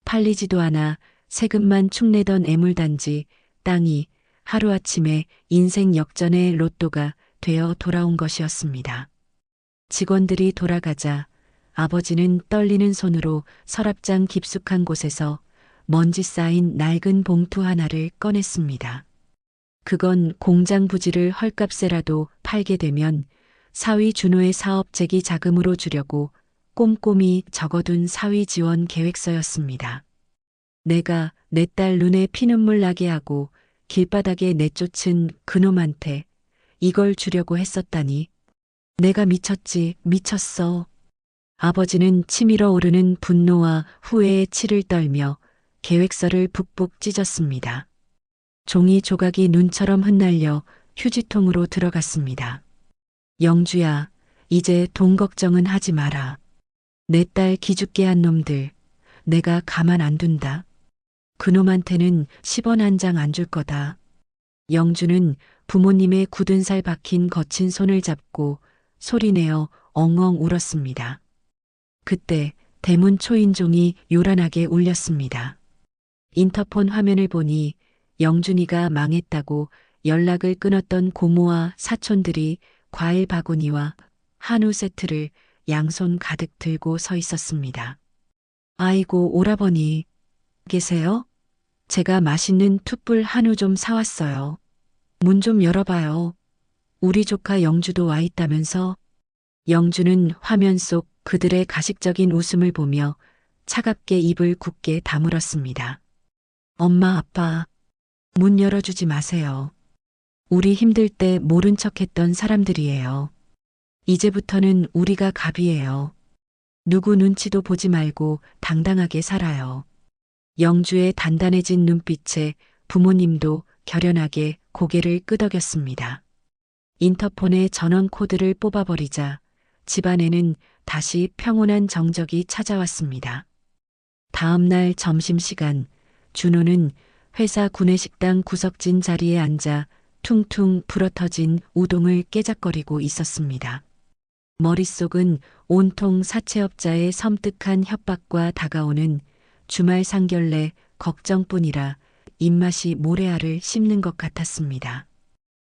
팔리지도 않아 세금만 축내던 애물단지 땅이 하루아침에 인생 역전의 로또가 되어 돌아온 것이었습니다. 직원들이 돌아가자 아버지는 떨리는 손으로 서랍장 깊숙한 곳에서 먼지 쌓인 낡은 봉투 하나를 꺼냈습니다. 그건 공장 부지를 헐값에라도 팔게 되면 사위 준호의 사업 재기 자금으로 주려고 꼼꼼히 적어둔 사위 지원 계획서였습니다. 내가 내 딸 눈에 피눈물 나게 하고 길바닥에 내쫓은 그놈한테 이걸 주려고 했었다니. 내가 미쳤지, 미쳤어. 아버지는 치밀어 오르는 분노와 후회의 치를 떨며 계획서를 북북 찢었습니다. 종이 조각이 눈처럼 흩날려 휴지통으로 들어갔습니다. 영주야, 이제 돈 걱정은 하지 마라. 내 딸 기죽게 한 놈들, 내가 가만 안 둔다. 그놈한테는 10원 한 장 안 줄 거다. 영주는 부모님의 굳은 살 박힌 거친 손을 잡고 소리내어 엉엉 울었습니다. 그때 대문 초인종이 요란하게 울렸습니다. 인터폰 화면을 보니 영준이가 망했다고 연락을 끊었던 고모와 사촌들이 과일 바구니와 한우 세트를 양손 가득 들고 서 있었습니다. 아이고 오라버니 계세요? 제가 맛있는 툭불 한우 좀 사왔어요. 문 좀 열어봐요. 우리 조카 영주도 와 있다면서? 영주는 화면 속 그들의 가식적인 웃음을 보며 차갑게 입을 굳게 다물었습니다. 엄마 아빠 문 열어주지 마세요. 우리 힘들 때 모른 척했던 사람들이에요. 이제부터는 우리가 갑이에요. 누구 눈치도 보지 말고 당당하게 살아요. 영주의 단단해진 눈빛에 부모님도 결연하게 고개를 끄덕였습니다. 인터폰의 전원 코드를 뽑아버리자 집안에는 다시 평온한 정적이 찾아왔습니다. 다음 날 점심시간 준호는 회사 구내식당 구석진 자리에 앉아 퉁퉁 불어터진 우동을 깨작거리고 있었습니다. 머릿속은 온통 사채업자의 섬뜩한 협박과 다가오는 주말 상견례 걱정뿐이라 입맛이 모래알을 씹는 것 같았습니다.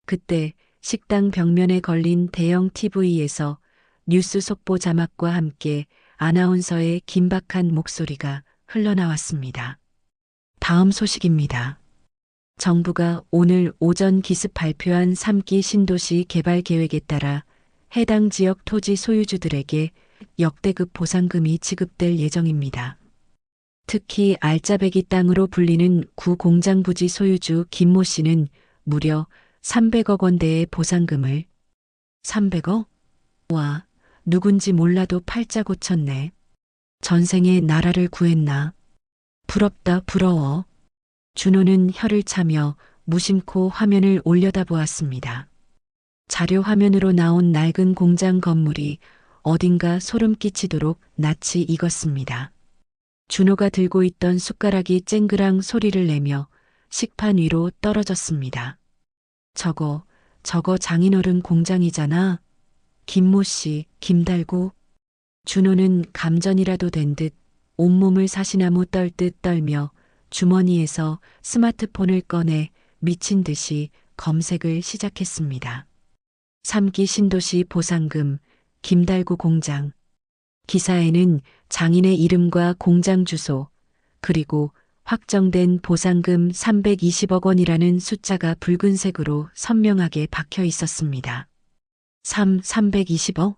그때 식당 벽면에 걸린 대형 TV에서 뉴스 속보 자막과 함께 아나운서의 긴박한 목소리가 흘러나왔습니다. 다음 소식입니다. 정부가 오늘 오전 기습 발표한 3기 신도시 개발 계획에 따라 해당 지역 토지 소유주들에게 역대급 보상금이 지급될 예정입니다. 특히 알짜배기 땅으로 불리는 구 공장 부지 소유주 김모 씨는 무려 300억 원대의 보상금을 300억? 와, 누군지 몰라도 팔자 고쳤네. 전생에 나라를 구했나. 부럽다 부러워. 준호는 혀를 차며 무심코 화면을 올려다보았습니다. 자료 화면으로 나온 낡은 공장 건물이 어딘가 소름 끼치도록 낯이 익었습니다. 준호가 들고 있던 숟가락이 쨍그랑 소리를 내며 식판 위로 떨어졌습니다. 저거 장인어른 공장이잖아. 김모 씨, 김달구. 준호는 감전이라도 된 듯 온몸을 사시나무 떨듯 떨며 주머니에서 스마트폰을 꺼내 미친 듯이 검색을 시작했습니다. 3기 신도시 보상금, 김달구 공장. 기사에는 장인의 이름과 공장 주소, 그리고 확정된 보상금 320억 원이라는 숫자가 붉은색으로 선명하게 박혀 있었습니다. 320억?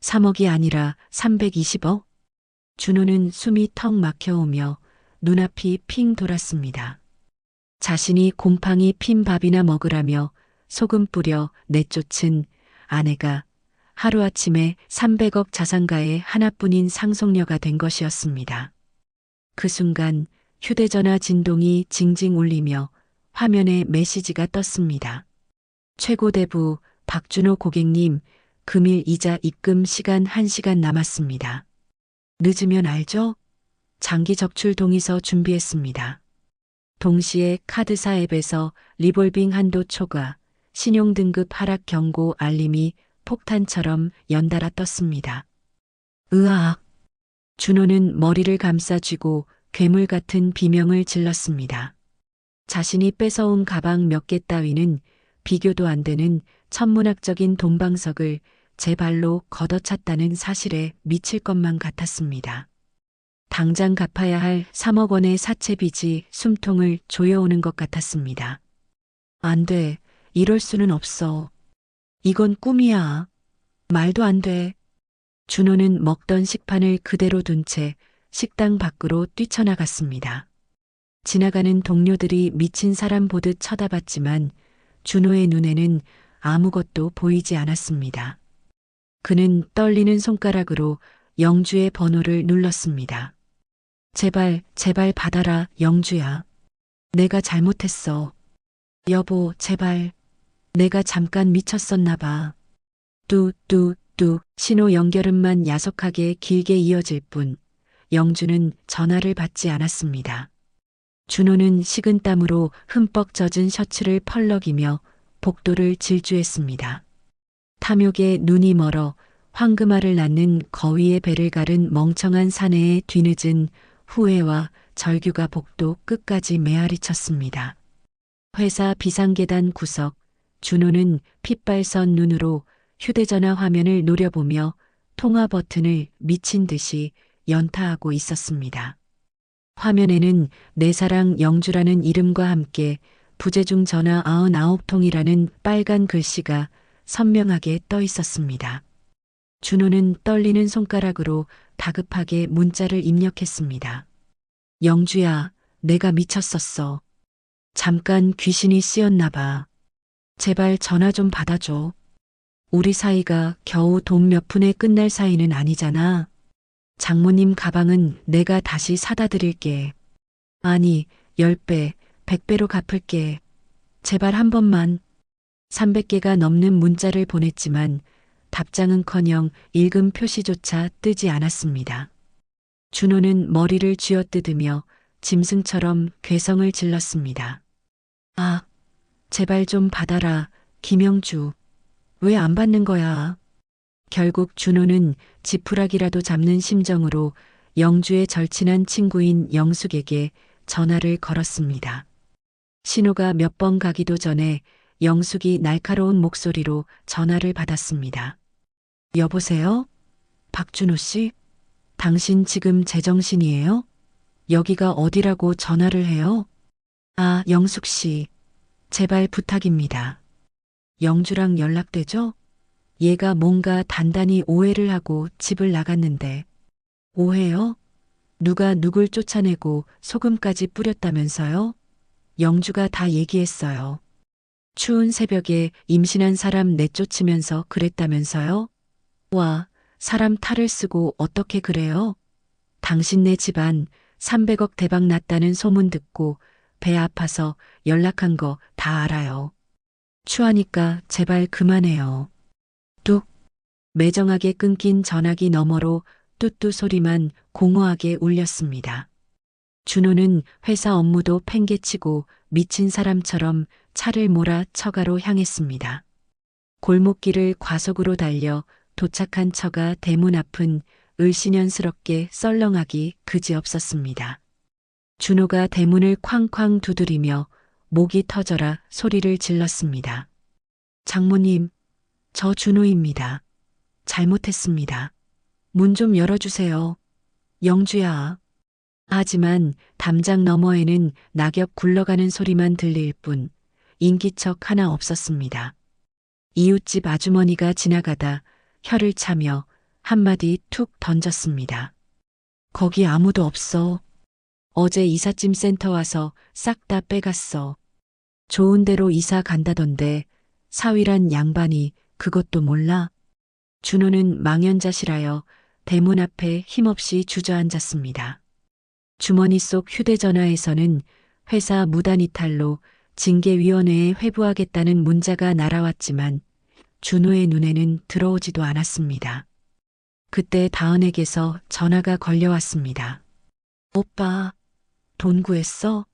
3억이 아니라 320억? 준호는 숨이 턱 막혀오며 눈앞이 핑 돌았습니다. 자신이 곰팡이 핀 밥이나 먹으라며 소금 뿌려 내쫓은 아내가 하루아침에 300억 자산가의 하나뿐인 상속녀가 된 것이었습니다. 그 순간 휴대전화 진동이 징징 울리며 화면에 메시지가 떴습니다. 최고대부 박준호 고객님, 금일 이자 입금 시간 1시간 남았습니다. 늦으면 알죠? 장기 적출 동의서 준비했습니다. 동시에 카드사 앱에서 리볼빙 한도 초과, 신용등급 하락 경고 알림이 폭탄처럼 연달아 떴습니다. 으악! 준호는 머리를 감싸쥐고 괴물 같은 비명을 질렀습니다. 자신이 뺏어온 가방 몇 개 따위는 비교도 안 되는 천문학적인 돈방석을 제 발로 걷어찼다는 사실에 미칠 것만 같았습니다. 당장 갚아야 할 3억 원의 사채 빚이 숨통을 조여오는 것 같았습니다. 안 돼. 이럴 수는 없어. 이건 꿈이야. 말도 안 돼. 준호는 먹던 식판을 그대로 둔 채 식당 밖으로 뛰쳐나갔습니다. 지나가는 동료들이 미친 사람 보듯 쳐다봤지만 준호의 눈에는 아무것도 보이지 않았습니다. 그는 떨리는 손가락으로 영주의 번호를 눌렀습니다. 제발, 제발 받아라, 영주야. 내가 잘못했어. 여보, 제발. 내가 잠깐 미쳤었나 봐. 뚜뚜뚜 신호 연결음만 야속하게 길게 이어질 뿐 영주는 전화를 받지 않았습니다. 준호는 식은땀으로 흠뻑 젖은 셔츠를 펄럭이며 복도를 질주했습니다. 탐욕에 눈이 멀어 황금알을 낳는 거위의 배를 가른 멍청한 사내의 뒤늦은 후회와 절규가 복도 끝까지 메아리쳤습니다. 회사 비상계단 구석, 준호는 핏발선 눈으로 휴대전화 화면을 노려보며 통화 버튼을 미친 듯이 연타하고 있었습니다. 화면에는 내 사랑 영주라는 이름과 함께 부재중 전화 99통이라는 빨간 글씨가 선명하게 떠 있었습니다. 준호는 떨리는 손가락으로 다급하게 문자를 입력했습니다. 영주야, 내가 미쳤었어. 잠깐 귀신이 씌었나 봐. 제발 전화 좀 받아줘. 우리 사이가 겨우 돈 몇 푼에 끝날 사이는 아니잖아. 장모님 가방은 내가 다시 사다 드릴게. 아니, 10배, 100배로 갚을게. 제발 한 번만. 300개가 넘는 문자를 보냈지만 답장은커녕 읽음 표시조차 뜨지 않았습니다. 준호는 머리를 쥐어뜯으며 짐승처럼 괴성을 질렀습니다. 아, 제발 좀 받아라, 김영주. 왜 안 받는 거야? 결국 준호는 지푸라기라도 잡는 심정으로 영주의 절친한 친구인 영숙에게 전화를 걸었습니다. 신호가 몇 번 가기도 전에 영숙이 날카로운 목소리로 전화를 받았습니다. 여보세요? 박준호 씨? 당신 지금 제정신이에요? 여기가 어디라고 전화를 해요? 아, 영숙 씨. 제발 부탁입니다. 영주랑 연락되죠? 얘가 뭔가 단단히 오해를 하고 집을 나갔는데. 오해요? 누가 누굴 쫓아내고 소금까지 뿌렸다면서요? 영주가 다 얘기했어요. 추운 새벽에 임신한 사람 내쫓으면서 그랬다면서요? 와, 사람 탈을 쓰고 어떻게 그래요? 당신네 집안 300억 대박 났다는 소문 듣고 배 아파서 연락한 거 다 알아요. 추하니까 제발 그만해요. 뚝. 매정하게 끊긴 전화기 너머로 뚜뚜 소리만 공허하게 울렸습니다. 준호는 회사 업무도 팽개치고 미친 사람처럼 차를 몰아 처가로 향했습니다. 골목길을 과속으로 달려 도착한 처가 대문 앞은 을씨년스럽게 썰렁하기 그지없었습니다. 준호가 대문을 쾅쾅 두드리며 목이 터져라 소리를 질렀습니다. 장모님, 저 준호입니다. 잘못했습니다. 문 좀 열어주세요. 영주야. 하지만 담장 너머에는 낙엽 굴러가는 소리만 들릴 뿐 인기척 하나 없었습니다. 이웃집 아주머니가 지나가다 혀를 차며 한마디 툭 던졌습니다. 거기 아무도 없어. 어제 이삿짐 센터 와서 싹 다 빼갔어. 좋은 데로 이사 간다던데 사위란 양반이 그것도 몰라? 준호는 망연자실하여 대문 앞에 힘없이 주저앉았습니다. 주머니 속 휴대전화에서는 회사 무단 이탈로 징계위원회에 회부하겠다는 문자가 날아왔지만 준호의 눈에는 들어오지도 않았습니다. 그때 다은에게서 전화가 걸려왔습니다. 오빠, 돈 구했어?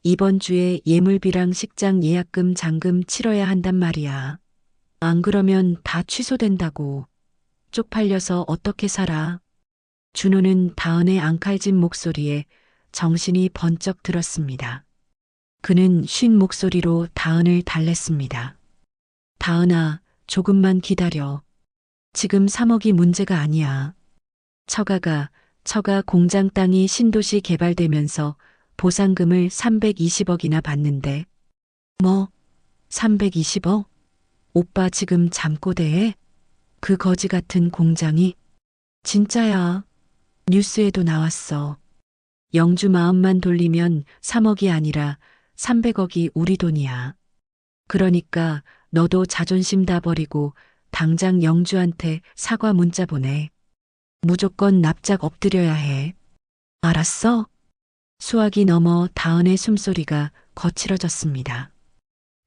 이번 주에 예물비랑 식장 예약금 잔금 치러야 한단 말이야. 안 그러면 다 취소된다고. 쪽팔려서 어떻게 살아? 준호는 다은의 앙칼진 목소리에 정신이 번쩍 들었습니다. 그는 쉰 목소리로 다은을 달랬습니다. 다은아, 조금만 기다려. 지금 3억이 문제가 아니야. 처가 공장 땅이 신도시 개발되면서 보상금을 320억이나 받는데. 뭐, 320억? 오빠 지금 잠꼬대해? 그 거지 같은 공장이? 진짜야. 뉴스에도 나왔어. 영주 마음만 돌리면 3억이 아니라 300억이 우리 돈이야. 그러니까 너도 자존심 다 버리고 당장 영주한테 사과 문자 보내. 무조건 납작 엎드려야 해. 알았어? 수화기 넘어 다은의 숨소리가 거칠어졌습니다.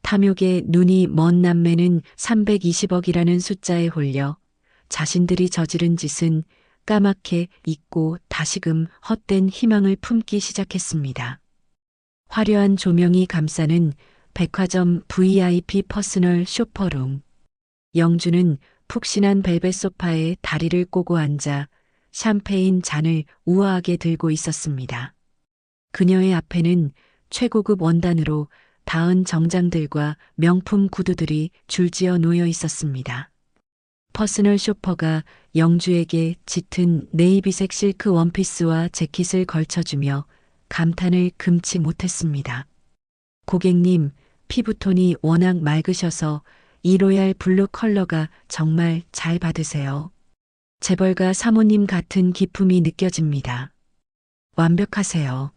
탐욕에 눈이 먼 남매는 320억이라는 숫자에 홀려 자신들이 저지른 짓은 까맣게 잊고 다시금 헛된 희망을 품기 시작했습니다. 화려한 조명이 감싸는 백화점 VIP 퍼스널 쇼퍼룸. 영주는 푹신한 벨벳 소파에 다리를 꼬고 앉아 샴페인 잔을 우아하게 들고 있었습니다. 그녀의 앞에는 최고급 원단으로 닿은 정장들과 명품 구두들이 줄지어 놓여 있었습니다. 퍼스널 쇼퍼가 영주에게 짙은 네이비색 실크 원피스와 재킷을 걸쳐주며 감탄을 금치 못했습니다. 고객님, 피부톤이 워낙 맑으셔서 이 로얄 블루 컬러가 정말 잘 받으세요. 재벌가 사모님 같은 기품이 느껴집니다. 완벽하세요.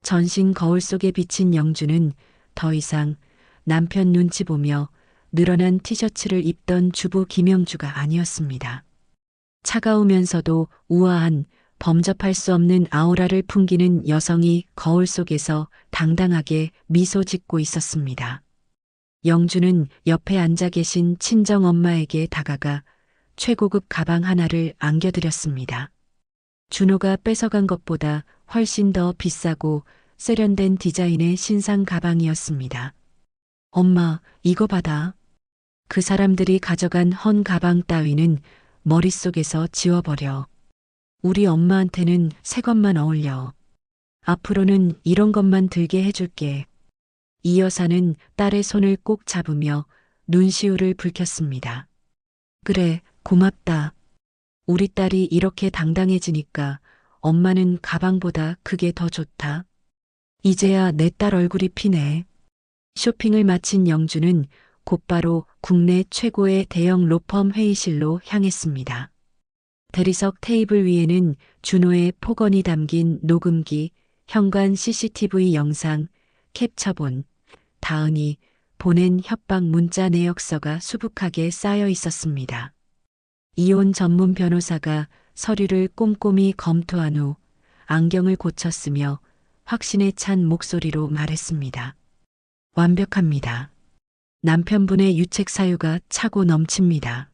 전신 거울 속에 비친 영주는 더 이상 남편 눈치 보며 늘어난 티셔츠를 입던 주부 김영주가 아니었습니다. 차가우면서도 우아한 범접할 수 없는 아우라를 풍기는 여성이 거울 속에서 당당하게 미소 짓고 있었습니다. 영주는 옆에 앉아 계신 친정 엄마에게 다가가 최고급 가방 하나를 안겨드렸습니다. 준호가 뺏어간 것보다 훨씬 더 비싸고 세련된 디자인의 신상 가방이었습니다. 엄마, 이거 받아. 그 사람들이 가져간 헌 가방 따위는 머릿속에서 지워버려. 우리 엄마한테는 새 것만 어울려. 앞으로는 이런 것만 들게 해줄게. 이 여사는 딸의 손을 꼭 잡으며 눈시울을 붉혔습니다. 그래, 고맙다. 우리 딸이 이렇게 당당해지니까 엄마는 가방보다 그게 더 좋다. 이제야 내 딸 얼굴이 피네. 쇼핑을 마친 영주는 곧바로 국내 최고의 대형 로펌 회의실로 향했습니다. 대리석 테이블 위에는 준호의 폭언이 담긴 녹음기, 현관 CCTV 영상, 캡처본, 다은이 보낸 협박 문자 내역서가 수북하게 쌓여 있었습니다. 이혼 전문 변호사가 서류를 꼼꼼히 검토한 후 안경을 고쳤으며 확신에 찬 목소리로 말했습니다. 완벽합니다. 남편분의 유책 사유가 차고 넘칩니다.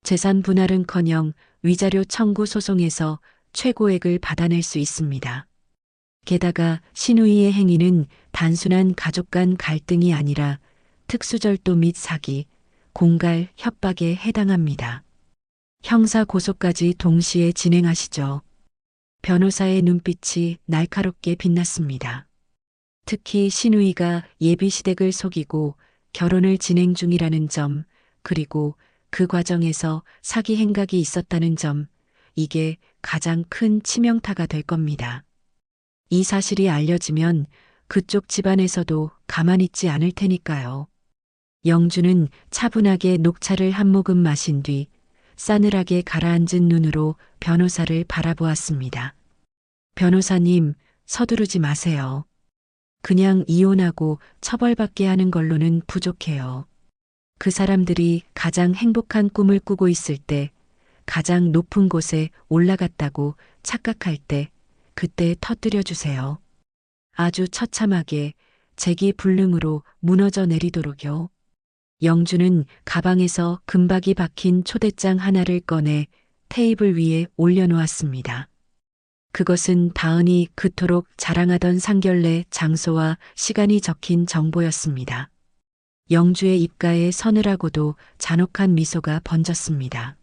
재산 분할은커녕 위자료 청구 소송에서 최고액을 받아낼 수 있습니다. 게다가 신우이의 행위는 단순한 가족 간 갈등이 아니라 특수절도 및 사기, 공갈, 협박에 해당합니다. 형사 고소까지 동시에 진행하시죠. 변호사의 눈빛이 날카롭게 빛났습니다. 특히 신우이가 예비시댁을 속이고 결혼을 진행 중이라는 점, 그리고 그 과정에서 사기 행각이 있었다는 점, 이게 가장 큰 치명타가 될 겁니다. 이 사실이 알려지면 그쪽 집안에서도 가만히 있지 않을 테니까요. 영주는 차분하게 녹차를 한 모금 마신 뒤 싸늘하게 가라앉은 눈으로 변호사를 바라보았습니다. 변호사님, 서두르지 마세요. 그냥 이혼하고 처벌받게 하는 걸로는 부족해요. 그 사람들이 가장 행복한 꿈을 꾸고 있을 때, 가장 높은 곳에 올라갔다고 착각할 때, 그때 터뜨려 주세요. 아주 처참하게 재기불능으로 무너져 내리도록요. 영주는 가방에서 금박이 박힌 초대장 하나를 꺼내 테이블 위에 올려놓았습니다. 그것은 다은이 그토록 자랑하던 상견례 장소와 시간이 적힌 정보였습니다. 영주의 입가에 서늘하고도 잔혹한 미소가 번졌습니다.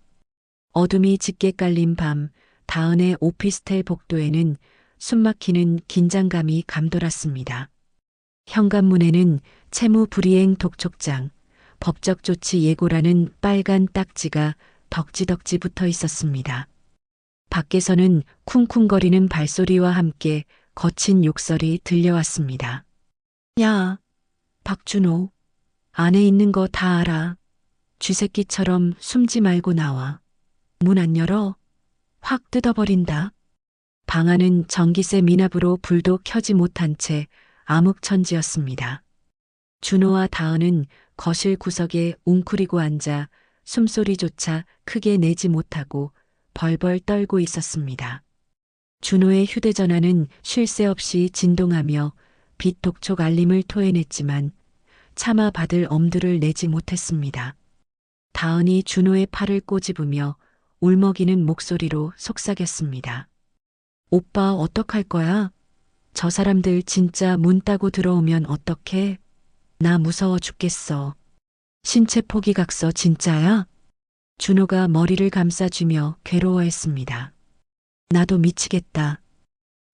어둠이 짙게 깔린 밤, 다은의 오피스텔 복도에는 숨막히는 긴장감이 감돌았습니다. 현관문에는 채무 불이행 독촉장, 법적 조치 예고라는 빨간 딱지가 덕지덕지 붙어 있었습니다. 밖에서는 쿵쿵거리는 발소리와 함께 거친 욕설이 들려왔습니다. 야, 박준호, 안에 있는 거 다 알아. 쥐새끼처럼 숨지 말고 나와. 문 안 열어? 확 뜯어버린다. 방 안은 전기세 미납으로 불도 켜지 못한 채 암흑천지였습니다. 준호와 다은은 거실 구석에 웅크리고 앉아 숨소리조차 크게 내지 못하고 벌벌 떨고 있었습니다. 준호의 휴대전화는 쉴 새 없이 진동하며 빛 독촉 알림을 토해냈지만 차마 받을 엄두를 내지 못했습니다. 다은이 준호의 팔을 꼬집으며 울먹이는 목소리로 속삭였습니다. 오빠 어떡할 거야? 저 사람들 진짜 문 따고 들어오면 어떡해? 나 무서워 죽겠어. 신체 포기각서 진짜야? 준호가 머리를 감싸주며 괴로워했습니다. 나도 미치겠다.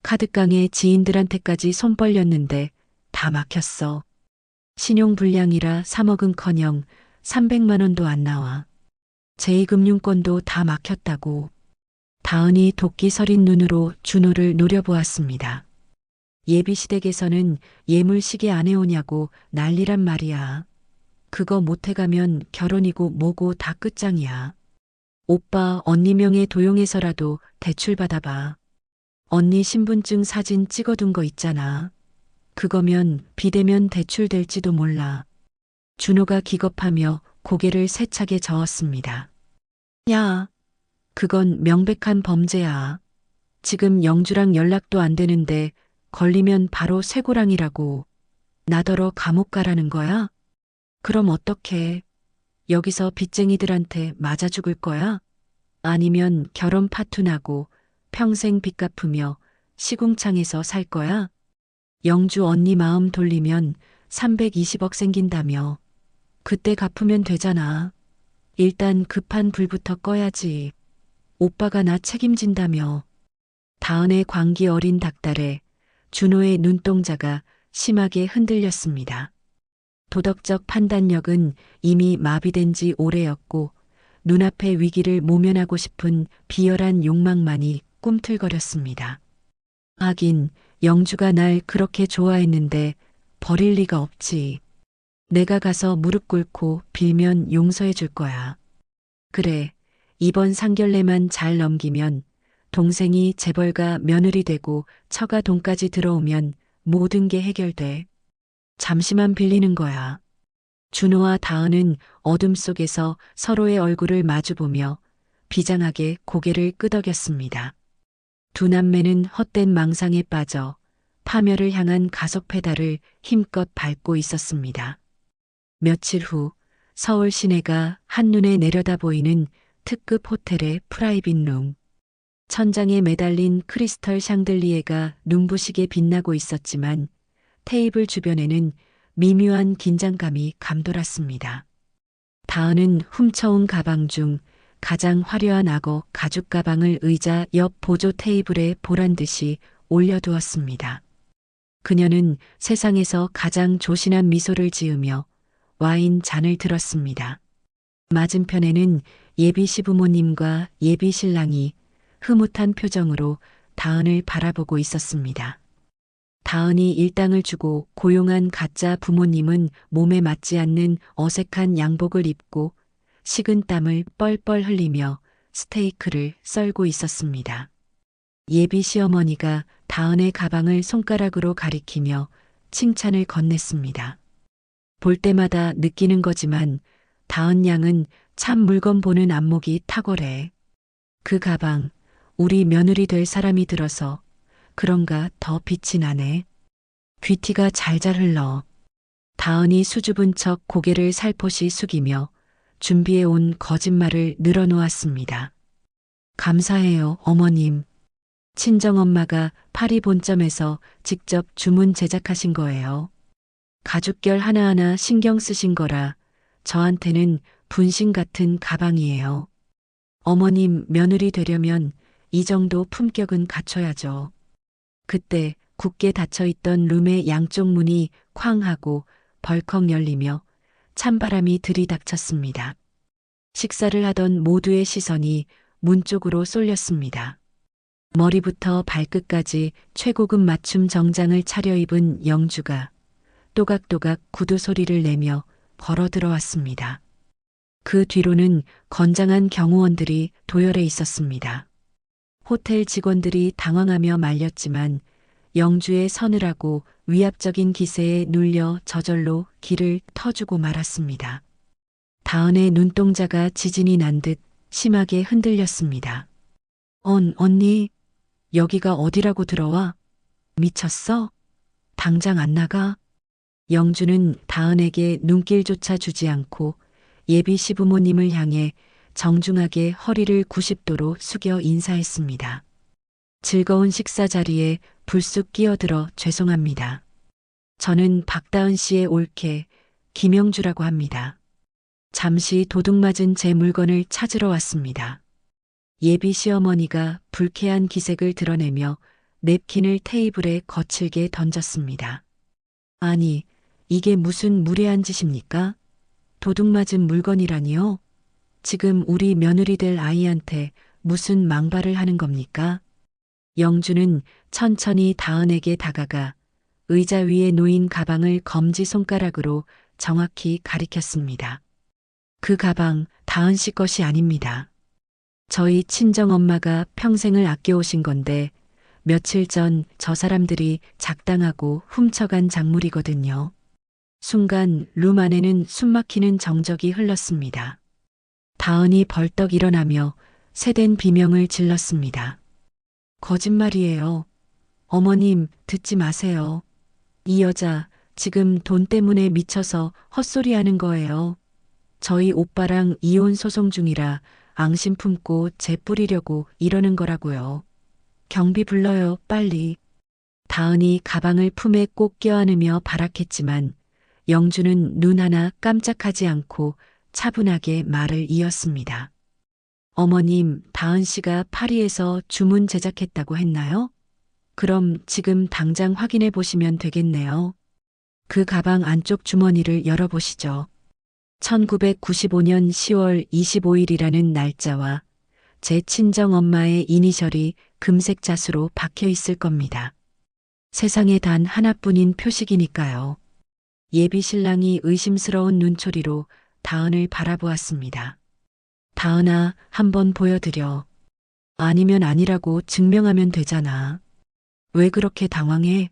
카드깡에 지인들한테까지 손 벌렸는데 다 막혔어. 신용불량이라 3억은커녕 300만 원도 안 나와. 제2금융권도 다 막혔다고. 다은이 도끼 서린 눈으로 준호를 노려보았습니다. 예비시댁에서는 예물시계 안 해오냐고 난리란 말이야. 그거 못해가면 결혼이고 뭐고 다 끝장이야. 오빠 언니 명의 도용해서라도 대출 받아봐. 언니 신분증 사진 찍어둔 거 있잖아. 그거면 비대면 대출 될지도 몰라. 준호가 기겁하며 고개를 세차게 저었습니다. 야, 그건 명백한 범죄야. 지금 영주랑 연락도 안 되는데 걸리면 바로 쇠고랑이라고. 나더러 감옥 가라는 거야? 그럼 어떡해? 여기서 빚쟁이들한테 맞아 죽을 거야? 아니면 결혼 파투나고 평생 빚 갚으며 시궁창에서 살 거야? 영주 언니 마음 돌리면 320억 생긴다며. 그때 갚으면 되잖아. 일단 급한 불부터 꺼야지. 오빠가 나 책임진다며. 다은의 광기 어린 닭달에 준호의 눈동자가 심하게 흔들렸습니다. 도덕적 판단력은 이미 마비된 지 오래였고 눈앞의 위기를 모면하고 싶은 비열한 욕망만이 꿈틀거렸습니다. 하긴 영주가 날 그렇게 좋아했는데 버릴 리가 없지. 내가 가서 무릎 꿇고 빌면 용서해 줄 거야. 그래, 이번 상견례만 잘 넘기면 동생이 재벌가 며느리 되고 처가 돈까지 들어오면 모든 게 해결돼. 잠시만 빌리는 거야. 준호와 다은은 어둠 속에서 서로의 얼굴을 마주보며 비장하게 고개를 끄덕였습니다. 두 남매는 헛된 망상에 빠져 파멸을 향한 가속 페달을 힘껏 밟고 있었습니다. 며칠 후 서울 시내가 한눈에 내려다 보이는 특급 호텔의 프라이빗 룸. 천장에 매달린 크리스털 샹들리에가 눈부시게 빛나고 있었지만 테이블 주변에는 미묘한 긴장감이 감돌았습니다. 다은은 훔쳐온 가방 중 가장 화려한 악어 가죽 가방을 의자 옆 보조 테이블에 보란듯이 올려두었습니다. 그녀는 세상에서 가장 조신한 미소를 지으며 와인 잔을 들었습니다. 맞은편에는 예비 시부모님과 예비 신랑이 흐뭇한 표정으로 다은을 바라보고 있었습니다. 다은이 일당을 주고 고용한 가짜 부모님은 몸에 맞지 않는 어색한 양복을 입고 식은 땀을 뻘뻘 흘리며 스테이크를 썰고 있었습니다. 예비 시어머니가 다은의 가방을 손가락으로 가리키며 칭찬을 건넸습니다. 볼 때마다 느끼는 거지만 다은 양은 참 물건 보는 안목이 탁월해. 그 가방, 우리 며느리 될 사람이 들어서 그런가 더 빛이 나네. 귀티가 잘잘 흘러. 다은이 수줍은 척 고개를 살포시 숙이며 준비해온 거짓말을 늘어놓았습니다. 감사해요, 어머님. 친정엄마가 파리 본점에서 직접 주문 제작하신 거예요. 가죽결 하나하나 신경 쓰신 거라 저한테는 분신 같은 가방이에요. 어머님 며느리 되려면 이 정도 품격은 갖춰야죠. 그때 굳게 닫혀있던 룸의 양쪽 문이 쾅 하고 벌컥 열리며 찬바람이 들이닥쳤습니다. 식사를 하던 모두의 시선이 문 쪽으로 쏠렸습니다. 머리부터 발끝까지 최고급 맞춤 정장을 차려입은 영주가 또각또각 구두 소리를 내며 걸어 들어왔습니다. 그 뒤로는 건장한 경호원들이 도열해 있었습니다. 호텔 직원들이 당황하며 말렸지만 영주의 서늘하고 위압적인 기세에 눌려 저절로 길을 터주고 말았습니다. 다은의 눈동자가 지진이 난 듯 심하게 흔들렸습니다. 언니, 여기가 어디라고 들어와? 미쳤어? 당장 안 나가? 영주는 다은에게 눈길조차 주지 않고 예비 시부모님을 향해 정중하게 허리를 90도로 숙여 인사했습니다. 즐거운 식사 자리에 불쑥 끼어들어 죄송합니다. 저는 박다은 씨의 올케 김영주라고 합니다. 잠시 도둑맞은 제 물건을 찾으러 왔습니다. 예비 시어머니가 불쾌한 기색을 드러내며 냅킨을 테이블에 거칠게 던졌습니다. 아니, 이게 무슨 무례한 짓입니까? 도둑맞은 물건이라니요? 지금 우리 며느리 될 아이한테 무슨 망발을 하는 겁니까? 영주는 천천히 다은에게 다가가 의자 위에 놓인 가방을 검지 손가락으로 정확히 가리켰습니다. 그 가방 다은 씨 것이 아닙니다. 저희 친정엄마가 평생을 아껴오신 건데 며칠 전 저 사람들이 작당하고 훔쳐간 작물이거든요. 순간 룸 안에는 숨막히는 정적이 흘렀습니다. 다은이 벌떡 일어나며 새된 비명을 질렀습니다. 거짓말이에요. 어머님, 듣지 마세요. 이 여자 지금 돈 때문에 미쳐서 헛소리하는 거예요. 저희 오빠랑 이혼 소송 중이라 앙심 품고 재 뿌리려고 이러는 거라고요. 경비 불러요, 빨리. 다은이 가방을 품에 꼭 껴안으며 발악했지만 영주는 눈 하나 깜짝하지 않고 차분하게 말을 이었습니다. 어머님, 다은 씨가 파리에서 주문 제작했다고 했나요? 그럼 지금 당장 확인해 보시면 되겠네요. 그 가방 안쪽 주머니를 열어보시죠. 1995년 10월 25일이라는 날짜와 제 친정엄마의 이니셜이 금색 자수로 박혀 있을 겁니다. 세상에 단 하나뿐인 표식이니까요. 예비 신랑이 의심스러운 눈초리로 다은을 바라보았습니다. 다은아, 한번 보여드려. 아니면 아니라고 증명하면 되잖아. 왜 그렇게 당황해?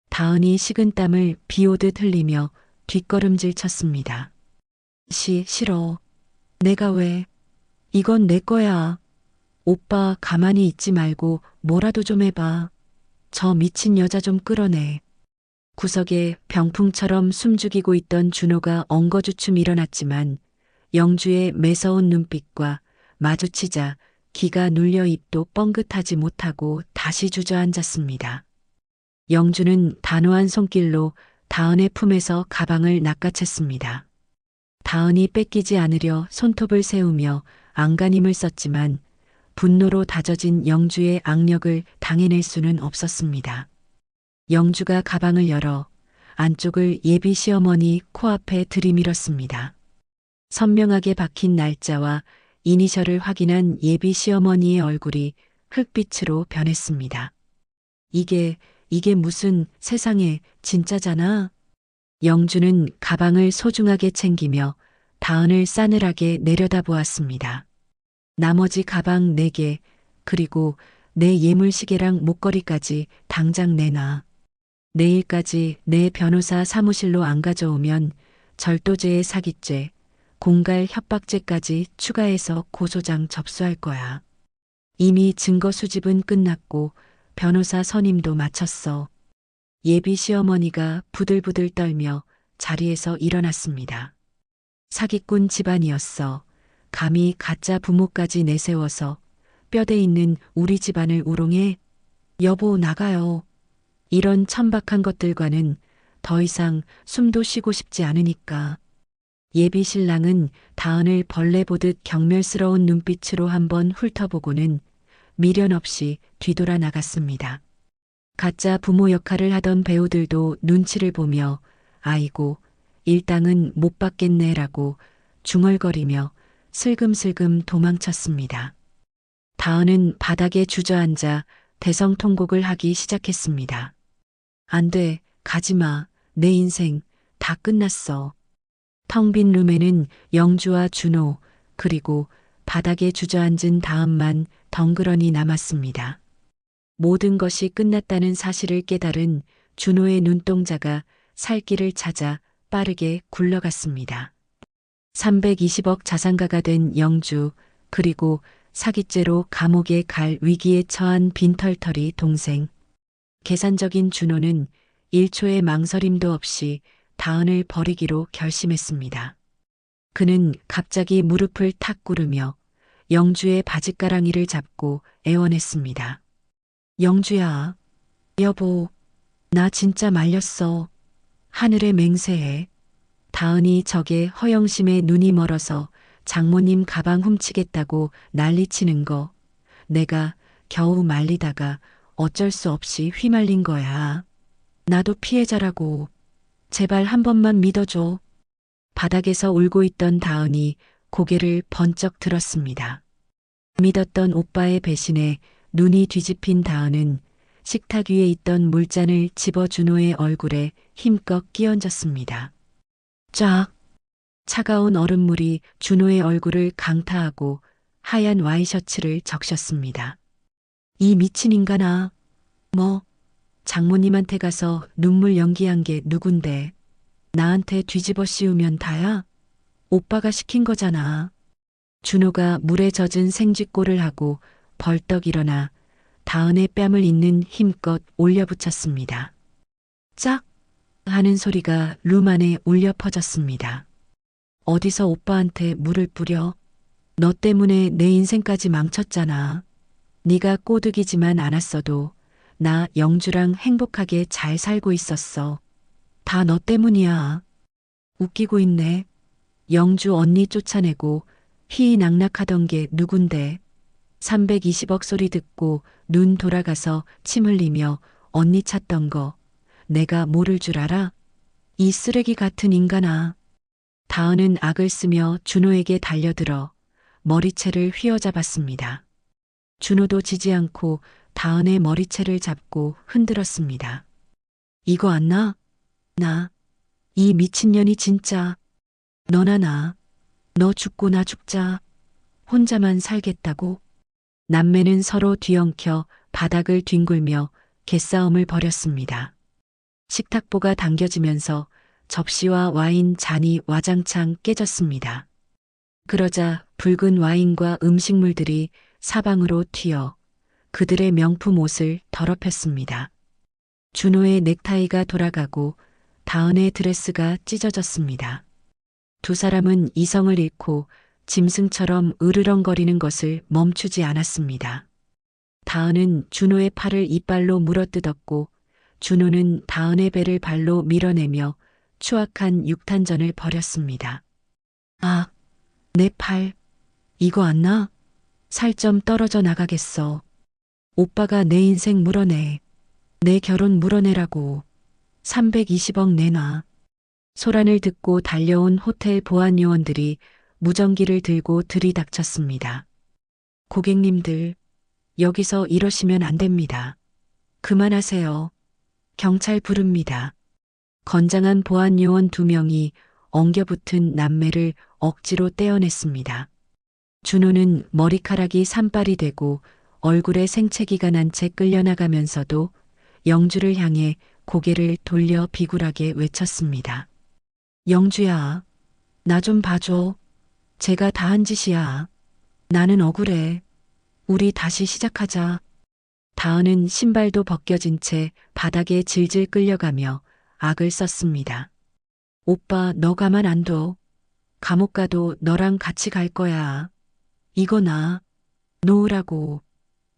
다은이 식은땀을 비오듯 흘리며 뒷걸음질 쳤습니다. 싫어. 내가 왜? 이건 내 거야. 오빠 가만히 있지 말고 뭐라도 좀 해봐. 저 미친 여자 좀 끌어내. 구석에 병풍처럼 숨죽이고 있던 준호가 엉거주춤 일어났지만 영주의 매서운 눈빛과 마주치자 기가 눌려 입도 뻥긋하지 못하고 다시 주저앉았습니다. 영주는 단호한 손길로 다은의 품에서 가방을 낚아챘습니다. 다은이 뺏기지 않으려 손톱을 세우며 안간힘을 썼지만 분노로 다져진 영주의 악력을 당해낼 수는 없었습니다. 영주가 가방을 열어 안쪽을 예비 시어머니 코앞에 들이밀었습니다. 선명하게 박힌 날짜와 이니셜을 확인한 예비 시어머니의 얼굴이 흙빛으로 변했습니다. 이게 무슨 세상에 진짜잖아. 영주는 가방을 소중하게 챙기며 다은을 싸늘하게 내려다보았습니다. 나머지 가방 4개 그리고 내 예물시계랑 목걸이까지 당장 내놔. 내일까지 내 변호사 사무실로 안 가져오면 절도죄의 사기죄, 공갈 협박죄까지 추가해서 고소장 접수할 거야. 이미 증거 수집은 끝났고 변호사 선임도 마쳤어. 예비 시어머니가 부들부들 떨며 자리에서 일어났습니다. 사기꾼 집안이었어. 감히 가짜 부모까지 내세워서 뼈대 있는 우리 집안을 우롱해? 여보 나가요. 이런 천박한 것들과는 더 이상 숨도 쉬고 싶지 않으니까. 예비 신랑은 다은을 벌레 보듯 경멸스러운 눈빛으로 한번 훑어보고는 미련 없이 뒤돌아 나갔습니다. 가짜 부모 역할을 하던 배우들도 눈치를 보며 아이고, 일당은 못 받겠네라고 중얼거리며 슬금슬금 도망쳤습니다. 다은은 바닥에 주저앉아 대성통곡을 하기 시작했습니다. 안 돼, 가지마. 내 인생 다 끝났어. 텅 빈 룸에는 영주와 준호, 그리고 바닥에 주저앉은 다음만 덩그러니 남았습니다. 모든 것이 끝났다는 사실을 깨달은 준호의 눈동자가 살길을 찾아 빠르게 굴러갔습니다. 320억 자산가가 된 영주, 그리고 사기죄로 감옥에 갈 위기에 처한 빈털터리 동생. 계산적인 준호는 1초의 망설임도 없이 다은을 버리기로 결심했습니다. 그는 갑자기 무릎을 탁 꿇으며 영주의 바짓가랑이를 잡고 애원했습니다. 영주야, 여보, 나 진짜 말렸어. 하늘에 맹세해. 다은이 적의 허영심에 눈이 멀어서 장모님 가방 훔치겠다고 난리치는 거 내가 겨우 말리다가 어쩔 수 없이 휘말린 거야. 나도 피해자라고. 제발 한 번만 믿어줘. 바닥에서 울고 있던 다은이 고개를 번쩍 들었습니다. 믿었던 오빠의 배신에 눈이 뒤집힌 다은은 식탁 위에 있던 물잔을 집어 준호의 얼굴에 힘껏 끼얹었습니다. 쫙! 차가운 얼음물이 준호의 얼굴을 강타하고 하얀 와이셔츠를 적셨습니다. 이 미친 인간아. 뭐, 장모님한테 가서 눈물 연기한 게 누군데. 나한테 뒤집어 씌우면 다야? 오빠가 시킨 거잖아. 준호가 물에 젖은 생쥐꼴을 하고 벌떡 일어나 다은의 뺨을 잇는 힘껏 올려붙였습니다. 짝! 하는 소리가 룸 안에 울려 퍼졌습니다. 어디서 오빠한테 물을 뿌려? 너 때문에 내 인생까지 망쳤잖아. 네가 꼬드기지만 않았어도 나 영주랑 행복하게 잘 살고 있었어. 다 너 때문이야. 웃기고 있네. 영주 언니 쫓아내고 희희낙낙하던 게 누군데. 320억 소리 듣고 눈 돌아가서 침 흘리며 언니 찾던 거 내가 모를 줄 알아? 이 쓰레기 같은 인간아. 다은은 악을 쓰며 준호에게 달려들어 머리채를 휘어잡았습니다. 준호도 지지 않고 다은의 머리채를 잡고 흔들었습니다. 이거 안 나? 나. 이 미친년이 진짜. 너나 나. 너 죽고 나 죽자. 혼자만 살겠다고? 남매는 서로 뒤엉켜 바닥을 뒹굴며 개싸움을 벌였습니다. 식탁보가 당겨지면서 접시와 와인 잔이 와장창 깨졌습니다. 그러자 붉은 와인과 음식물들이 사방으로 튀어 그들의 명품 옷을 더럽혔습니다. 준호의 넥타이가 돌아가고 다은의 드레스가 찢어졌습니다. 두 사람은 이성을 잃고 짐승처럼 으르렁거리는 것을 멈추지 않았습니다. 다은은 준호의 팔을 이빨로 물어뜯었고 준호는 다은의 배를 발로 밀어내며 추악한 육탄전을 벌였습니다. 아, 내 팔. 이거 안 나? 살 좀 떨어져 나가겠어. 오빠가 내 인생 물어내. 내 결혼 물어내라고. 320억 내놔. 소란을 듣고 달려온 호텔 보안 요원들이 무전기를 들고 들이닥쳤습니다. 고객님들, 여기서 이러시면 안 됩니다. 그만하세요. 경찰 부릅니다. 건장한 보안 요원 2명이 엉겨붙은 남매를 억지로 떼어냈습니다. 준호는 머리카락이 산발이 되고 얼굴에 생채기가 난 채 끌려나가면서도 영주를 향해 고개를 돌려 비굴하게 외쳤습니다. 영주야, 나 좀 봐줘. 제가 다 한 짓이야. 나는 억울해. 우리 다시 시작하자. 다은은 신발도 벗겨진 채 바닥에 질질 끌려가며 악을 썼습니다. 오빠, 너 가만 안 둬. 감옥 가도 너랑 같이 갈 거야. 이거 나. 놓으라고.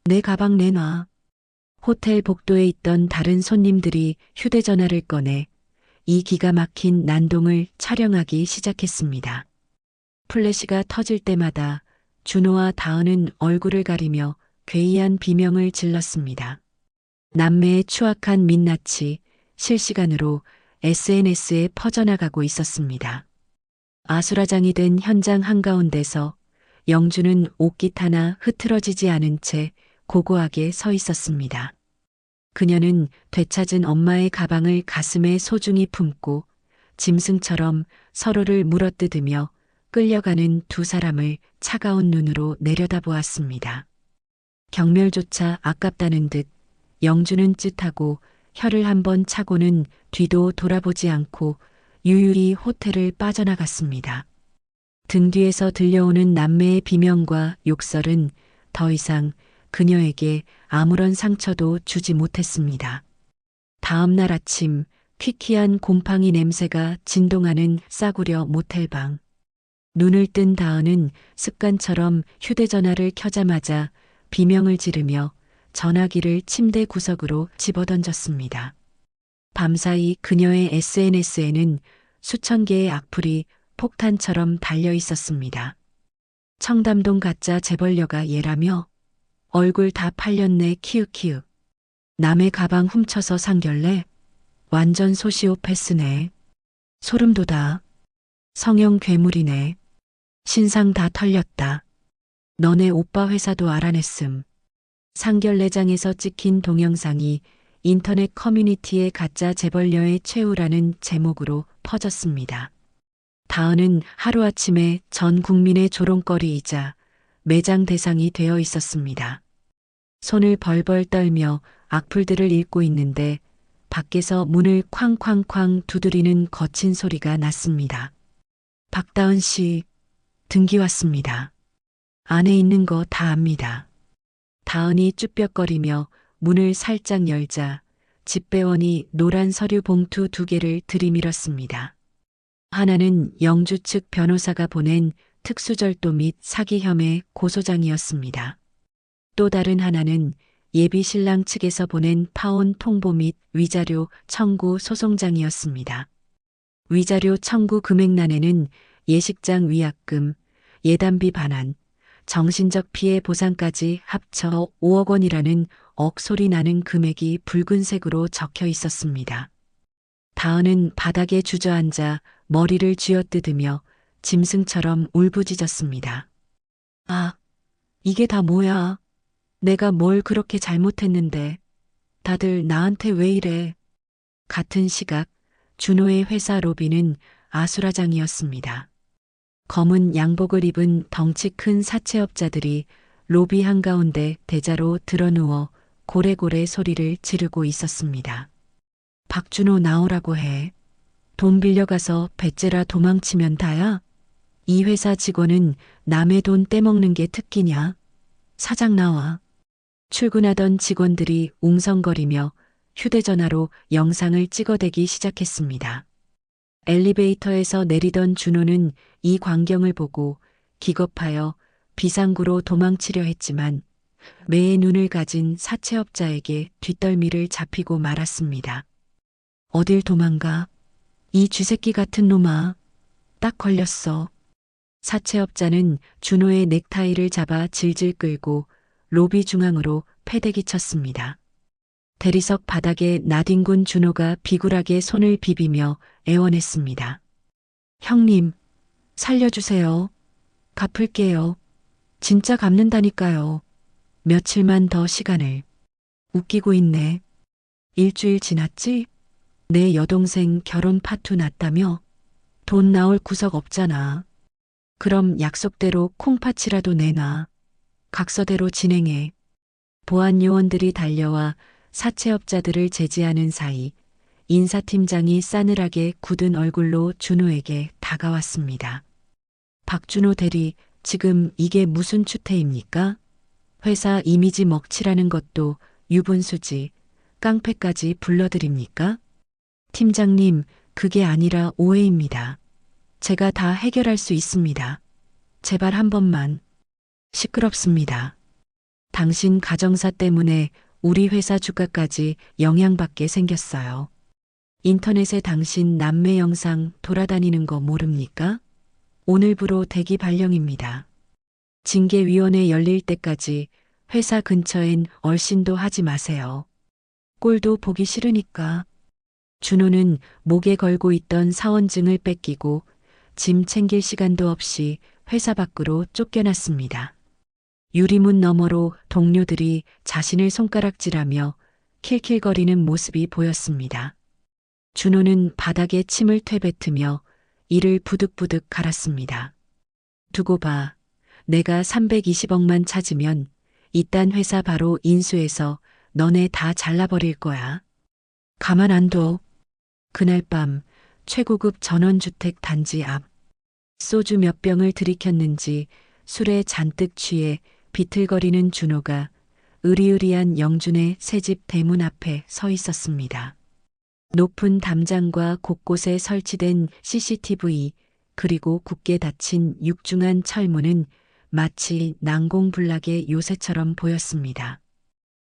내 가방 내놔. 호텔 복도에 있던 다른 손님들이 휴대전화를 꺼내 이 기가 막힌 난동을 촬영하기 시작했습니다. 플래시가 터질 때마다 준호와 다은은 얼굴을 가리며 괴이한 비명을 질렀습니다. 남매의 추악한 민낯이 실시간으로 SNS에 퍼져나가고 있었습니다. 아수라장이 된 현장 한가운데서 영주는 옷깃 하나 흐트러지지 않은 채 고고하게 서 있었습니다. 그녀는 되찾은 엄마의 가방을 가슴에 소중히 품고 짐승처럼 서로를 물어뜯으며 끌려가는 두 사람을 차가운 눈으로 내려다보았습니다. 경멸조차 아깝다는 듯 영주는 쯧하고 혀를 한번 차고는 뒤도 돌아보지 않고 유유히 호텔을 빠져나갔습니다. 등 뒤에서 들려오는 남매의 비명과 욕설은 더 이상 그녀에게 아무런 상처도 주지 못했습니다. 다음 날 아침 퀴퀴한 곰팡이 냄새가 진동하는 싸구려 모텔방. 눈을 뜬 다은은 습관처럼 휴대전화를 켜자마자 비명을 지르며 전화기를 침대 구석으로 집어던졌습니다. 밤사이 그녀의 SNS에는 수천 개의 악플이 폭탄처럼 달려 있었습니다. 청담동 가짜 재벌녀가 얘라며 얼굴 다 팔렸네 키읔키읔. 남의 가방 훔쳐서 상견례? 완전 소시오패스네. 소름 돋아. 성형 괴물이네. 신상 다 털렸다. 너네 오빠 회사도 알아냈음. 상견례장에서 찍힌 동영상이 인터넷 커뮤니티의 가짜 재벌녀의 최후라는 제목으로 퍼졌습니다. 다은은 하루아침에 전 국민의 조롱거리이자 매장 대상이 되어 있었습니다. 손을 벌벌 떨며 악플들을 읽고 있는데 밖에서 문을 쾅쾅쾅 두드리는 거친 소리가 났습니다. 박다은 씨, 등기 왔습니다. 안에 있는 거 다 압니다. 다은이 쭈뼛거리며 문을 살짝 열자 집배원이 노란 서류 봉투 2개를 들이밀었습니다. 하나는 영주 측 변호사가 보낸 특수절도 및 사기 혐의 고소장이었습니다. 또 다른 하나는 예비 신랑 측에서 보낸 파혼 통보 및 위자료 청구 소송장이었습니다. 위자료 청구 금액란에는 예식장 위약금, 예단비 반환, 정신적 피해 보상까지 합쳐 5억 원이라는 억소리 나는 금액이 붉은색으로 적혀 있었습니다. 다은은 바닥에 주저앉아 머리를 쥐어뜯으며 짐승처럼 울부짖었습니다. 아, 이게 다 뭐야? 내가 뭘 그렇게 잘못했는데 다들 나한테 왜 이래? 같은 시각 준호의 회사 로비는 아수라장이었습니다. 검은 양복을 입은 덩치 큰 사채업자들이 로비 한가운데 대자로 드러누워 고래고래 소리를 지르고 있었습니다. 박준호 나오라고 해. 돈 빌려가서 배째라 도망치면 다야? 이 회사 직원은 남의 돈 떼먹는 게 특기냐? 사장 나와. 출근하던 직원들이 웅성거리며 휴대전화로 영상을 찍어대기 시작했습니다. 엘리베이터에서 내리던 준호는 이 광경을 보고 기겁하여 비상구로 도망치려 했지만 매의 눈을 가진 사채업자에게 뒷덜미를 잡히고 말았습니다. 어딜 도망가? 이 쥐새끼 같은 놈아. 딱 걸렸어. 사채업자는 준호의 넥타이를 잡아 질질 끌고 로비 중앙으로 패대기 쳤습니다. 대리석 바닥에 나뒹군 준호가 비굴하게 손을 비비며 애원했습니다. 형님, 살려주세요. 갚을게요. 진짜 갚는다니까요. 며칠만 더 시간을. 웃기고 있네. 일주일 지났지? 내 여동생 결혼 파투 났다며? 돈 나올 구석 없잖아. 그럼 약속대로 콩팥이라도 내놔. 각서대로 진행해. 보안 요원들이 달려와 사채업자들을 제지하는 사이 인사팀장이 싸늘하게 굳은 얼굴로 준호에게 다가왔습니다. 박준호 대리, 지금 이게 무슨 추태입니까? 회사 이미지 먹칠하는 것도 유분수지, 깡패까지 불러드립니까? 팀장님, 그게 아니라 오해입니다. 제가 다 해결할 수 있습니다. 제발 한 번만. 시끄럽습니다. 당신 가정사 때문에 우리 회사 주가까지 영향받게 생겼어요. 인터넷에 당신 남매 영상 돌아다니는 거 모릅니까? 오늘부로 대기 발령입니다. 징계위원회 열릴 때까지 회사 근처엔 얼씬도 하지 마세요. 꼴도 보기 싫으니까. 준호는 목에 걸고 있던 사원증을 뺏기고 짐 챙길 시간도 없이 회사 밖으로 쫓겨났습니다. 유리문 너머로 동료들이 자신을 손가락질하며 킬킬거리는 모습이 보였습니다. 준호는 바닥에 침을 퇴뱉으며 이를 부득부득 갈았습니다. 두고 봐. 내가 320억만 찾으면 이딴 회사 바로 인수해서 너네 다 잘라버릴 거야. 가만 안 둬. 그날 밤 최고급 전원주택 단지 앞 소주 몇 병을 들이켰는지 술에 잔뜩 취해 비틀거리는 준호가 으리으리한 영준의 새집 대문 앞에 서 있었습니다. 높은 담장과 곳곳에 설치된 CCTV 그리고 굳게 닫힌 육중한 철문은 마치 난공불락의 요새처럼 보였습니다.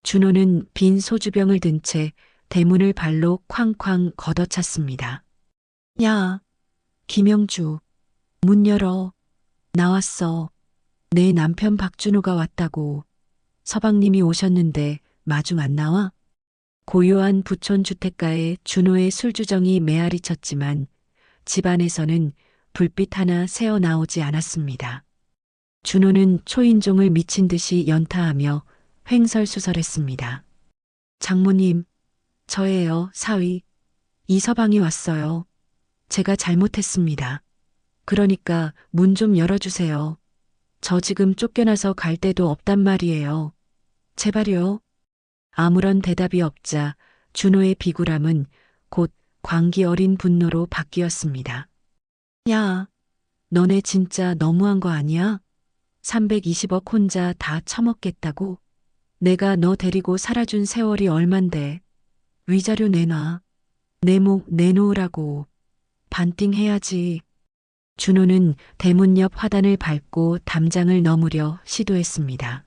준호는 빈 소주병을 든 채 대문을 발로 쾅쾅 걷어찼습니다. 야, 김영주, 문 열어. 나왔어. 내 남편 박준호가 왔다고. 서방님이 오셨는데 마중 안 나와? 고요한 부촌 주택가에 준호의 술주정이 메아리 쳤지만 집안에서는 불빛 하나 새어나오지 않았습니다. 준호는 초인종을 미친 듯이 연타하며 횡설수설했습니다. 장모님, 저예요, 사위. 이서방이 왔어요. 제가 잘못했습니다. 그러니까 문 좀 열어주세요. 저 지금 쫓겨나서 갈 데도 없단 말이에요. 제발요. 아무런 대답이 없자 준호의 비굴함은 곧 광기 어린 분노로 바뀌었습니다. 야, 너네 진짜 너무한 거 아니야? 320억 혼자 다 처먹겠다고? 내가 너 데리고 살아준 세월이 얼만데. 위자료 내놔. 내 목 내놓으라고. 반띵해야지. 준호는 대문 옆 화단을 밟고 담장을 넘으려 시도했습니다.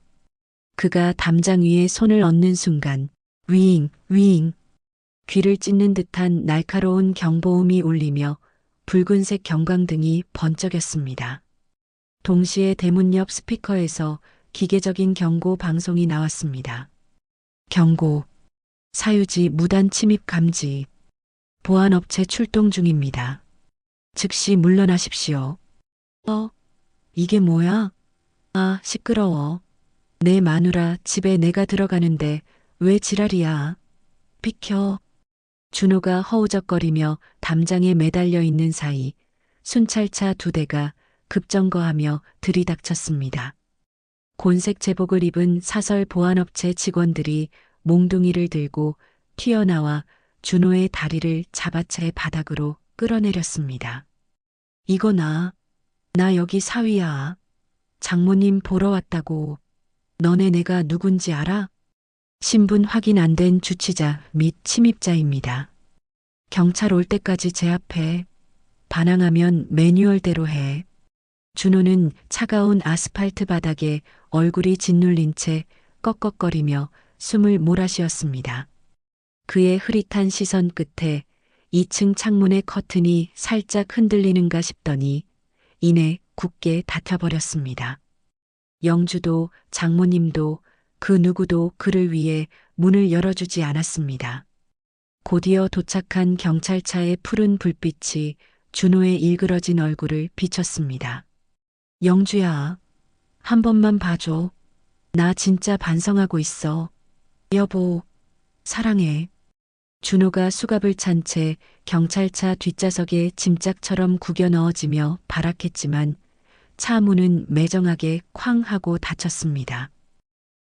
그가 담장 위에 손을 얹는 순간 윙 윙 귀를 찢는 듯한 날카로운 경보음이 울리며 붉은색 경광등이 번쩍였습니다. 동시에 대문 옆 스피커에서 기계적인 경고 방송이 나왔습니다. 경고. 사유지 무단 침입 감지. 보안업체 출동 중입니다. 즉시 물러나십시오. 이게 뭐야? 아, 시끄러워. 내 마누라 집에 내가 들어가는데 왜 지랄이야? 비켜. 준호가 허우적거리며 담장에 매달려 있는 사이 순찰차 2대가 급정거하며 들이닥쳤습니다. 곤색 제복을 입은 사설 보안업체 직원들이 몽둥이를 들고 튀어나와 준호의 다리를 잡아채 바닥으로 끌어내렸습니다. 이거 나 여기 사위야. 장모님 보러 왔다고. 너네 내가 누군지 알아? 신분 확인 안 된 주치자 및 침입자입니다. 경찰 올 때까지 제압해. 반항하면 매뉴얼대로 해. 준호는 차가운 아스팔트 바닥에 얼굴이 짓눌린 채 꺽꺽거리며 숨을 몰아쉬었습니다. 그의 흐릿한 시선 끝에 2층 창문의 커튼이 살짝 흔들리는가 싶더니 이내 굳게 닫혀버렸습니다. 영주도 장모님도 그 누구도 그를 위해 문을 열어주지 않았습니다. 곧이어 도착한 경찰차의 푸른 불빛이 준호의 일그러진 얼굴을 비췄습니다. 영주야, 한 번만 봐줘. 나 진짜 반성하고 있어. 여보, 사랑해. 준호가 수갑을 찬 채 경찰차 뒷좌석에 짐짝처럼 구겨 넣어지며 발악했지만 차 문은 매정하게 쾅 하고 닫혔습니다.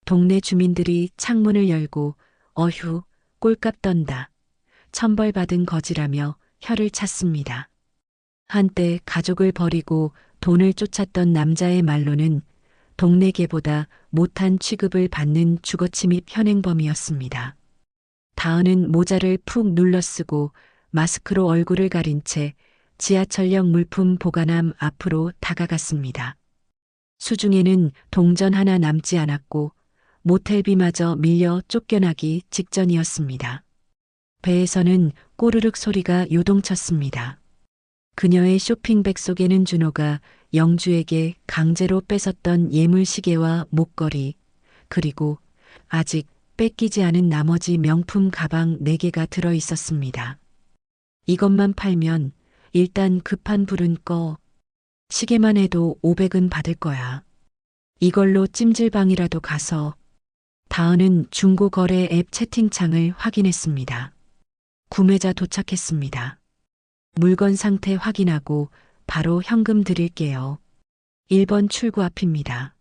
동네 주민들이 창문을 열고 어휴, 꼴값 떤다. 천벌받은 거지라며 혀를 찼습니다. 한때 가족을 버리고 돈을 쫓았던 남자의 말로는 동네 개보다 못한 취급을 받는 주거침입 현행범이었습니다. 다은은 모자를 푹 눌러쓰고 마스크로 얼굴을 가린 채 지하철역 물품 보관함 앞으로 다가갔습니다. 수중에는 동전 하나 남지 않았고 모텔비마저 밀려 쫓겨나기 직전이었습니다. 배에서는 꼬르륵 소리가 요동쳤습니다. 그녀의 쇼핑백 속에는 준호가 영주에게 강제로 뺏었던 예물 시계와 목걸이, 그리고 아직 뺏기지 않은 나머지 명품 가방 4개가 들어 있었습니다. 이것만 팔면 일단 급한 불은 꺼. 시계만 해도 500은 받을 거야. 이걸로 찜질방이라도 가서. 다은은 중고거래 앱 채팅창을 확인했습니다. 구매자 도착했습니다. 물건 상태 확인하고 바로 현금 드릴게요. 1번 출구 앞입니다.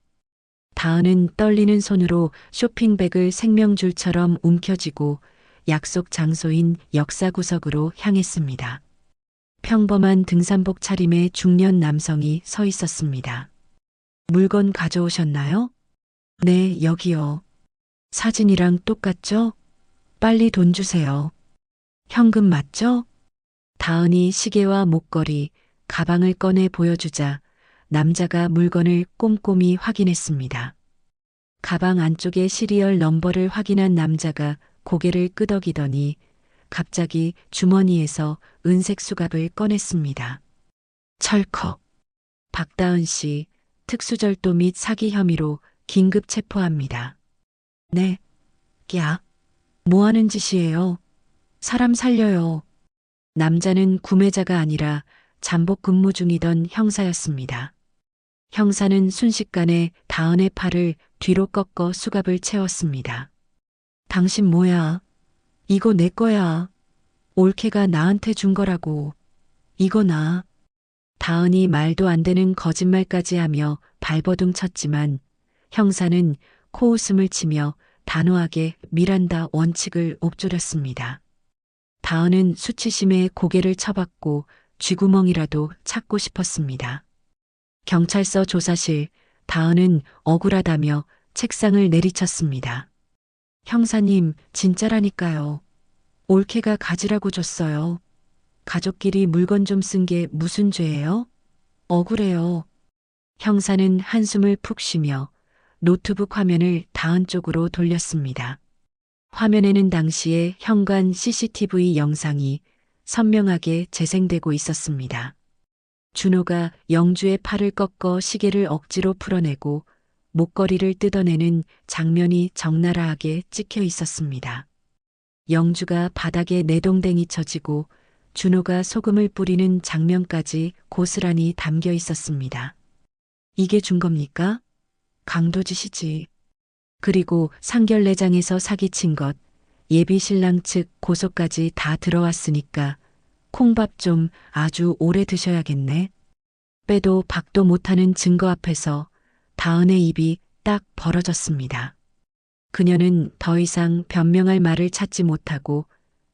다은은 떨리는 손으로 쇼핑백을 생명줄처럼 움켜쥐고 약속 장소인 역사구석으로 향했습니다. 평범한 등산복 차림의 중년 남성이 서 있었습니다. 물건 가져오셨나요? 네, 여기요. 사진이랑 똑같죠? 빨리 돈 주세요. 현금 맞죠? 다은이 시계와 목걸이, 가방을 꺼내 보여주자 남자가 물건을 꼼꼼히 확인했습니다. 가방 안쪽의 시리얼 넘버를 확인한 남자가 고개를 끄덕이더니 갑자기 주머니에서 은색 수갑을 꺼냈습니다. 철컥. 박다은 씨, 특수절도 및 사기 혐의로 긴급 체포합니다. 네. 야. 뭐 하는 짓이에요? 사람 살려요. 남자는 구매자가 아니라 잠복 근무 중이던 형사였습니다. 형사는 순식간에 다은의 팔을 뒤로 꺾어 수갑을 채웠습니다. 당신 뭐야? 이거 내 거야. 올케가 나한테 준 거라고. 이거 나. 다은이 말도 안 되는 거짓말까지 하며 발버둥 쳤지만 형사는 코웃음을 치며 단호하게 미란다 원칙을 옵조렸습니다. 다은은 수치심에 고개를 쳐박고 쥐구멍이라도 찾고 싶었습니다. 경찰서 조사실, 다은은 억울하다며 책상을 내리쳤습니다. 형사님, 진짜라니까요. 올케가 가지라고 줬어요. 가족끼리 물건 좀 쓴 게 무슨 죄예요? 억울해요. 형사는 한숨을 푹 쉬며 노트북 화면을 다은 쪽으로 돌렸습니다. 화면에는 당시의 현관 CCTV 영상이 선명하게 재생되고 있었습니다. 준호가 영주의 팔을 꺾어 시계를 억지로 풀어내고 목걸이를 뜯어내는 장면이 적나라하게 찍혀 있었습니다. 영주가 바닥에 내동댕이 쳐지고 준호가 소금을 뿌리는 장면까지 고스란히 담겨 있었습니다. 이게 준 겁니까? 강도짓이지. 그리고 상결례장에서 사기친 것, 예비 신랑 측 고소까지 다 들어왔으니까 콩밥 좀 아주 오래 드셔야겠네. 빼도 박도 못하는 증거 앞에서 다은의 입이 딱 벌어졌습니다. 그녀는 더 이상 변명할 말을 찾지 못하고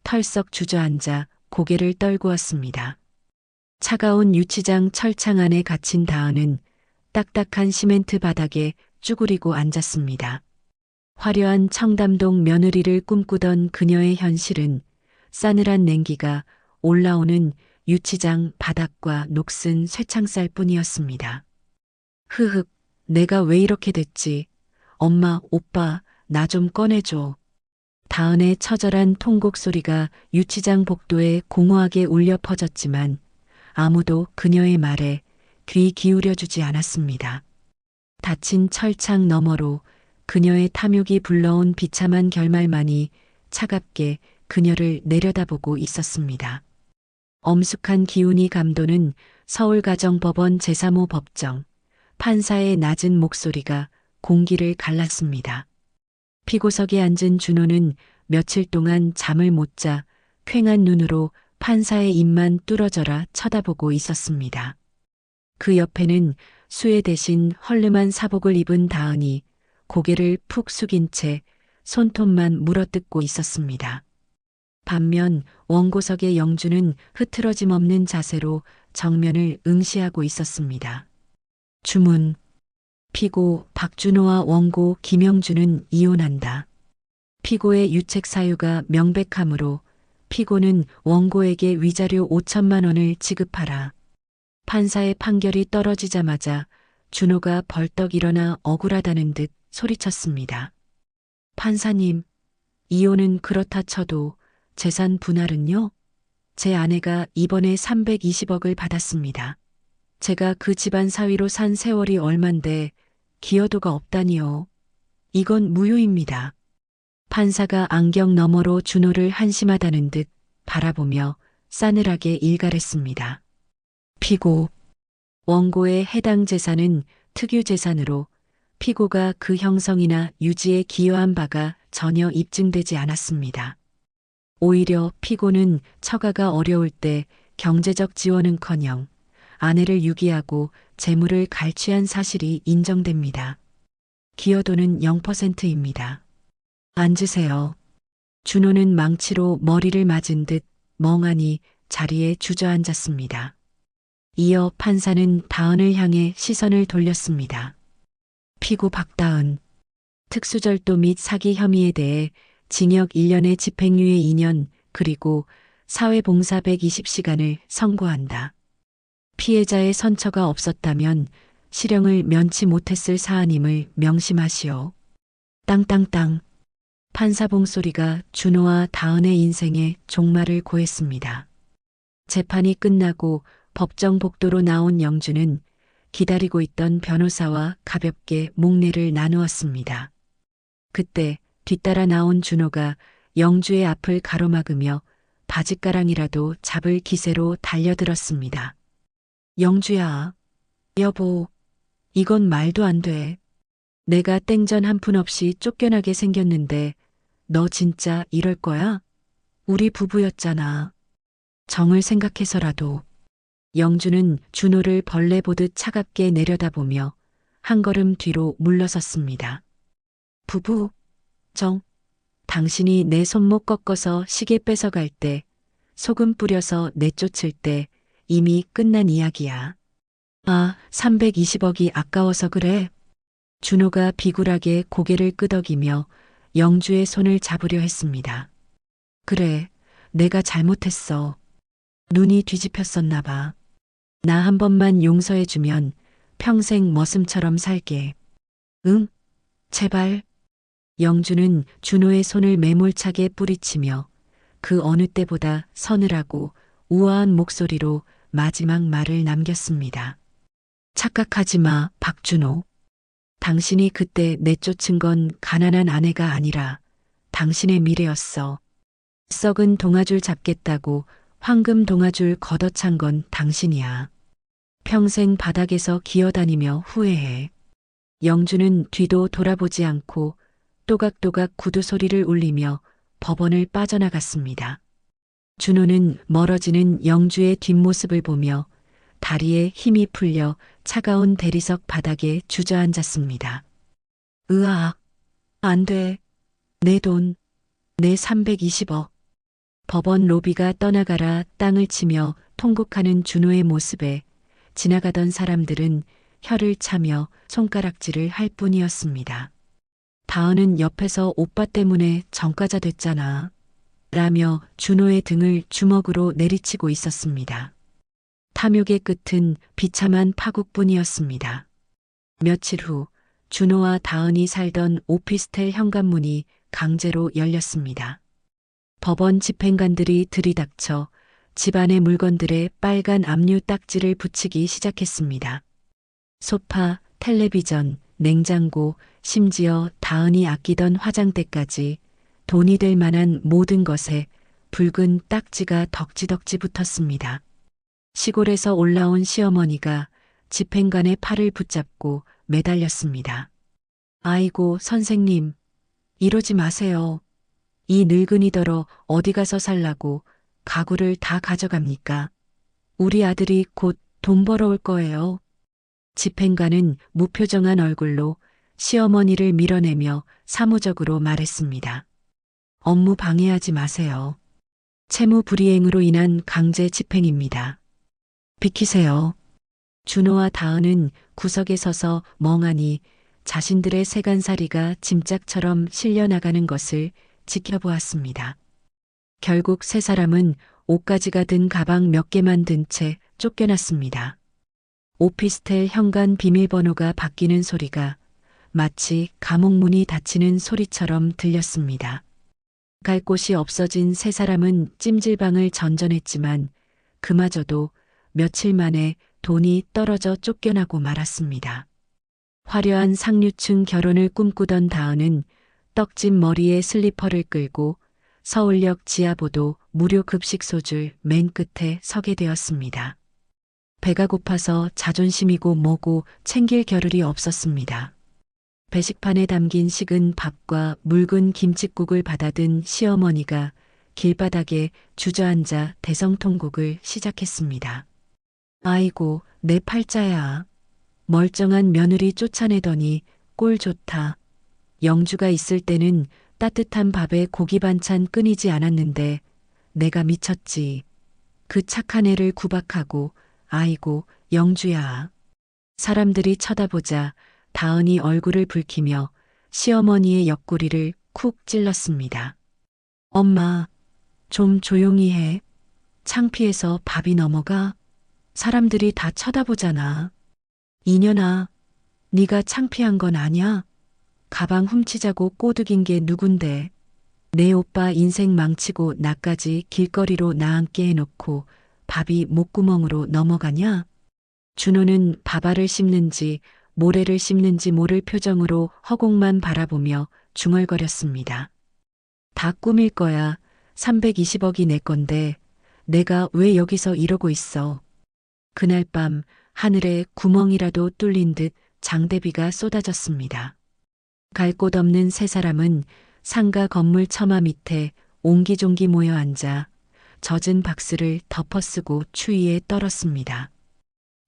털썩 주저앉아 고개를 떨구었습니다. 차가운 유치장 철창 안에 갇힌 다은은 딱딱한 시멘트 바닥에 쭈그리고 앉았습니다. 화려한 청담동 며느리를 꿈꾸던 그녀의 현실은 싸늘한 냉기가 올라오는 유치장 바닥과 녹슨 쇠창살 뿐이었습니다. 흐흑, 내가 왜 이렇게 됐지? 엄마, 오빠, 나 좀 꺼내줘. 다은의 처절한 통곡 소리가 유치장 복도에 공허하게 울려 퍼졌지만 아무도 그녀의 말에 귀 기울여주지 않았습니다. 닫힌 철창 너머로 그녀의 탐욕이 불러온 비참한 결말만이 차갑게 그녀를 내려다보고 있었습니다. 엄숙한 기운이 감도는 서울가정법원 제3호 법정, 판사의 낮은 목소리가 공기를 갈랐습니다. 피고석에 앉은 준호는 며칠 동안 잠을 못 자 퀭한 눈으로 판사의 입만 뚫어져라 쳐다보고 있었습니다. 그 옆에는 수혜 대신 헐름한 사복을 입은 다은이 고개를 푹 숙인 채 손톱만 물어뜯고 있었습니다. 반면 원고석의 영주는 흐트러짐 없는 자세로 정면을 응시하고 있었습니다. 주문. 피고 박준호와 원고 김영주는 이혼한다. 피고의 유책 사유가 명백하므로 피고는 원고에게 위자료 5천만 원을 지급하라. 판사의 판결이 떨어지자마자 준호가 벌떡 일어나 억울하다는 듯 소리쳤습니다. 판사님, 이혼은 그렇다 쳐도 재산 분할은요? 제 아내가 이번에 320억을 받았습니다. 제가 그 집안 사위로 산 세월이 얼만데 기여도가 없다니요. 이건 무효입니다. 판사가 안경 너머로 준호를 한심하다는 듯 바라보며 싸늘하게 일갈했습니다. 피고, 원고의 해당 재산은 특유재산으로 피고가 그 형성이나 유지에 기여한 바가 전혀 입증되지 않았습니다. 오히려 피고는 처가가 어려울 때 경제적 지원은커녕 아내를 유기하고 재물을 갈취한 사실이 인정됩니다. 기여도는 0%입니다. 앉으세요. 준호는 망치로 머리를 맞은 듯 멍하니 자리에 주저앉았습니다. 이어 판사는 다은을 향해 시선을 돌렸습니다. 피고 박다은, 특수절도 및 사기 혐의에 대해 징역 1년에 집행유예 2년 그리고 사회봉사 120시간을 선고한다. 피해자의 선처가 없었다면 실형을 면치 못했을 사안임을 명심하시오. 땅땅땅. 판사 봉소리가 준호와 다은의 인생에 종말을 고했습니다. 재판이 끝나고 법정 복도로 나온 영주는 기다리고 있던 변호사와 가볍게 목례를 나누었습니다. 그때 뒤따라 나온 준호가 영주의 앞을 가로막으며 바짓가랑이라도 잡을 기세로 달려들었습니다. 영주야, 여보, 이건 말도 안 돼. 내가 땡전 한 푼 없이 쫓겨나게 생겼는데 너 진짜 이럴 거야? 우리 부부였잖아. 정을 생각해서라도. 영주는 준호를 벌레 보듯 차갑게 내려다보며 한 걸음 뒤로 물러섰습니다. 부부, 정, 당신이 내 손목 꺾어서 시계 뺏어갈 때, 소금 뿌려서 내쫓을 때 이미 끝난 이야기야. 아, 320억이 아까워서 그래. 준호가 비굴하게 고개를 끄덕이며 영주의 손을 잡으려 했습니다. 그래, 내가 잘못했어. 눈이 뒤집혔었나 봐. 나 한 번만 용서해주면 평생 머슴처럼 살게. 응? 제발. 영주는 준호의 손을 매몰차게 뿌리치며 그 어느 때보다 서늘하고 우아한 목소리로 마지막 말을 남겼습니다. 착각하지 마, 박준호. 당신이 그때 내쫓은 건 가난한 아내가 아니라 당신의 미래였어. 썩은 동아줄 잡겠다고 황금 동아줄 걷어찬 건 당신이야. 평생 바닥에서 기어다니며 후회해. 영주는 뒤도 돌아보지 않고 또각또각 구두 소리를 울리며 법원을 빠져나갔습니다. 준호는 멀어지는 영주의 뒷모습을 보며 다리에 힘이 풀려 차가운 대리석 바닥에 주저앉았습니다. 으악, 안 돼. 내 돈, 내 320억. 법원 로비가 떠나가라 땅을 치며 통곡하는 준호의 모습에 지나가던 사람들은 혀를 차며 손가락질을 할 뿐이었습니다. 다은은 옆에서 오빠 때문에 전과자 됐잖아. 라며 준호의 등을 주먹으로 내리치고 있었습니다. 탐욕의 끝은 비참한 파국뿐이었습니다. 며칠 후 준호와 다은이 살던 오피스텔 현관문이 강제로 열렸습니다. 법원 집행관들이 들이닥쳐 집안의 물건들에 빨간 압류 딱지를 붙이기 시작했습니다. 소파, 텔레비전, 냉장고, 심지어 다은이 아끼던 화장대까지 돈이 될 만한 모든 것에 붉은 딱지가 덕지덕지 붙었습니다. 시골에서 올라온 시어머니가 집행관의 팔을 붙잡고 매달렸습니다. 아이고, 선생님, 이러지 마세요. 이 늙은이더러 어디 가서 살라고 가구를 다 가져갑니까? 우리 아들이 곧 돈 벌어올 거예요. 집행관은 무표정한 얼굴로 시어머니를 밀어내며 사무적으로 말했습니다. 업무 방해하지 마세요. 채무 불이행으로 인한 강제 집행입니다. 비키세요. 준호와 다은은 구석에 서서 멍하니 자신들의 세간살이가 짐짝처럼 실려나가는 것을 지켜보았습니다. 결국 세 사람은 옷가지가 든 가방 몇 개만 든 채 쫓겨났습니다. 오피스텔 현관 비밀번호가 바뀌는 소리가 마치 감옥문이 닫히는 소리처럼 들렸습니다. 갈 곳이 없어진 세 사람은 찜질방을 전전했지만 그마저도 며칠 만에 돈이 떨어져 쫓겨나고 말았습니다. 화려한 상류층 결혼을 꿈꾸던 다은은 떡진 머리에 슬리퍼를 끌고 서울역 지하보도 무료 급식 소줄 맨 끝에 서게 되었습니다. 배가 고파서 자존심이고 뭐고 챙길 겨를이 없었습니다. 배식판에 담긴 식은 밥과 묽은 김칫국을 받아든 시어머니가 길바닥에 주저앉아 대성통곡을 시작했습니다. 아이고, 내 팔자야. 멀쩡한 며느리 쫓아내더니 꼴 좋다. 영주가 있을 때는 따뜻한 밥에 고기 반찬 끊이지 않았는데 내가 미쳤지. 그 착한 애를 구박하고 아이고, 영주야. 사람들이 쳐다보자 다은이 얼굴을 붉히며 시어머니의 옆구리를 쿡 찔렀습니다. 엄마, 좀 조용히 해. 창피해서 밥이 넘어가. 사람들이 다 쳐다보잖아. 이년아, 네가 창피한 건 아냐? 가방 훔치자고 꼬드긴 게 누군데. 내 오빠 인생 망치고 나까지 길거리로 나앉게 해놓고 밥이 목구멍으로 넘어가냐? 준호는 밥알을 씹는지 모래를 씹는지 모를 표정으로 허공만 바라보며 중얼거렸습니다. 다 꿈일 거야. 320억이 내 건데 내가 왜 여기서 이러고 있어. 그날 밤 하늘에 구멍이라도 뚫린 듯 장대비가 쏟아졌습니다. 갈 곳 없는 세 사람은 상가 건물 처마 밑에 옹기종기 모여 앉아 젖은 박스를 덮어쓰고 추위에 떨었습니다.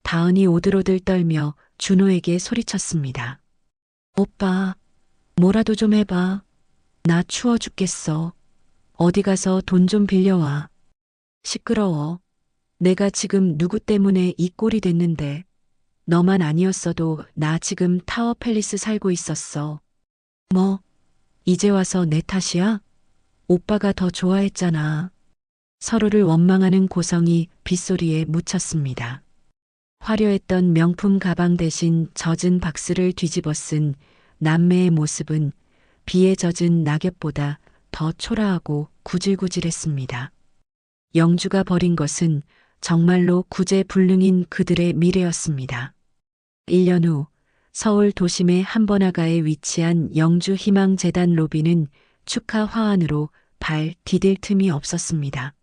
다은이 오들오들 떨며 준호에게 소리쳤습니다. 오빠, 뭐라도 좀 해봐. 나 추워 죽겠어. 어디 가서 돈 좀 빌려와. 시끄러워. 내가 지금 누구 때문에 이 꼴이 됐는데. 너만 아니었어도 나 지금 타워 팰리스 살고 있었어. 뭐, 이제 와서 내 탓이야? 오빠가 더 좋아했잖아. 서로를 원망하는 고성이 빗소리에 묻혔습니다. 화려했던 명품 가방 대신 젖은 박스를 뒤집어 쓴 남매의 모습은 비에 젖은 낙엽보다 더 초라하고 구질구질했습니다. 영주가 버린 것은 정말로 구제불능인 그들의 미래였습니다. 1년 후 서울 도심의 한 번화가에 위치한 영주희망재단 로비는 축하 화환으로 발 디딜 틈이 없었습니다.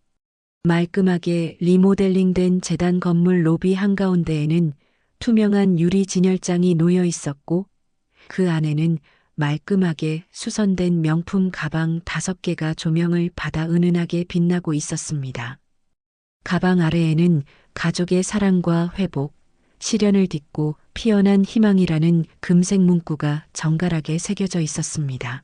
말끔하게 리모델링된 재단 건물 로비 한가운데에는 투명한 유리 진열장이 놓여 있었고 그 안에는 말끔하게 수선된 명품 가방 5개가 조명을 받아 은은하게 빛나고 있었습니다. 가방 아래에는 가족의 사랑과 회복, 시련을 딛고 피어난 희망이라는 금색 문구가 정갈하게 새겨져 있었습니다.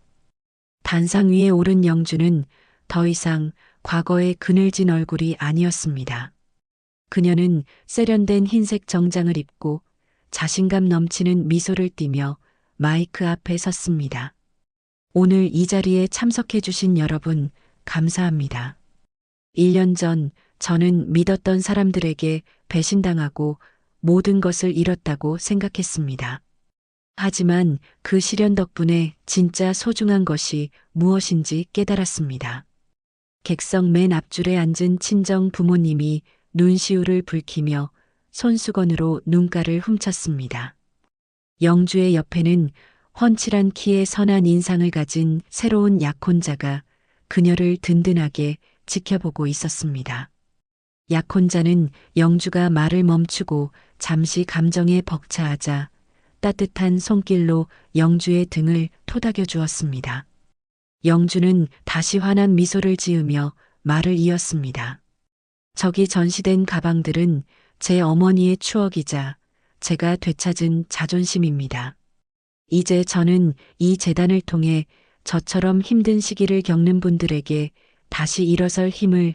단상 위에 오른 영주는 더 이상 과거의 그늘진 얼굴이 아니었습니다. 그녀는 세련된 흰색 정장을 입고 자신감 넘치는 미소를 띠며 마이크 앞에 섰습니다. 오늘 이 자리에 참석해 주신 여러분, 감사합니다. 1년 전 저는 믿었던 사람들에게 배신당하고 모든 것을 잃었다고 생각했습니다. 하지만 그 시련 덕분에 진짜 소중한 것이 무엇인지 깨달았습니다. 객석 맨 앞줄에 앉은 친정 부모님이 눈시울을 붉히며 손수건으로 눈가를 훔쳤습니다. 영주의 옆에는 훤칠한 키에 선한 인상을 가진 새로운 약혼자가 그녀를 든든하게 지켜보고 있었습니다. 약혼자는 영주가 말을 멈추고 잠시 감정에 벅차하자 따뜻한 손길로 영주의 등을 토닥여 주었습니다. 영주는 다시 환한 미소를 지으며 말을 이었습니다. 저기 전시된 가방들은 제 어머니의 추억이자 제가 되찾은 자존심입니다. 이제 저는 이 재단을 통해 저처럼 힘든 시기를 겪는 분들에게 다시 일어설 힘을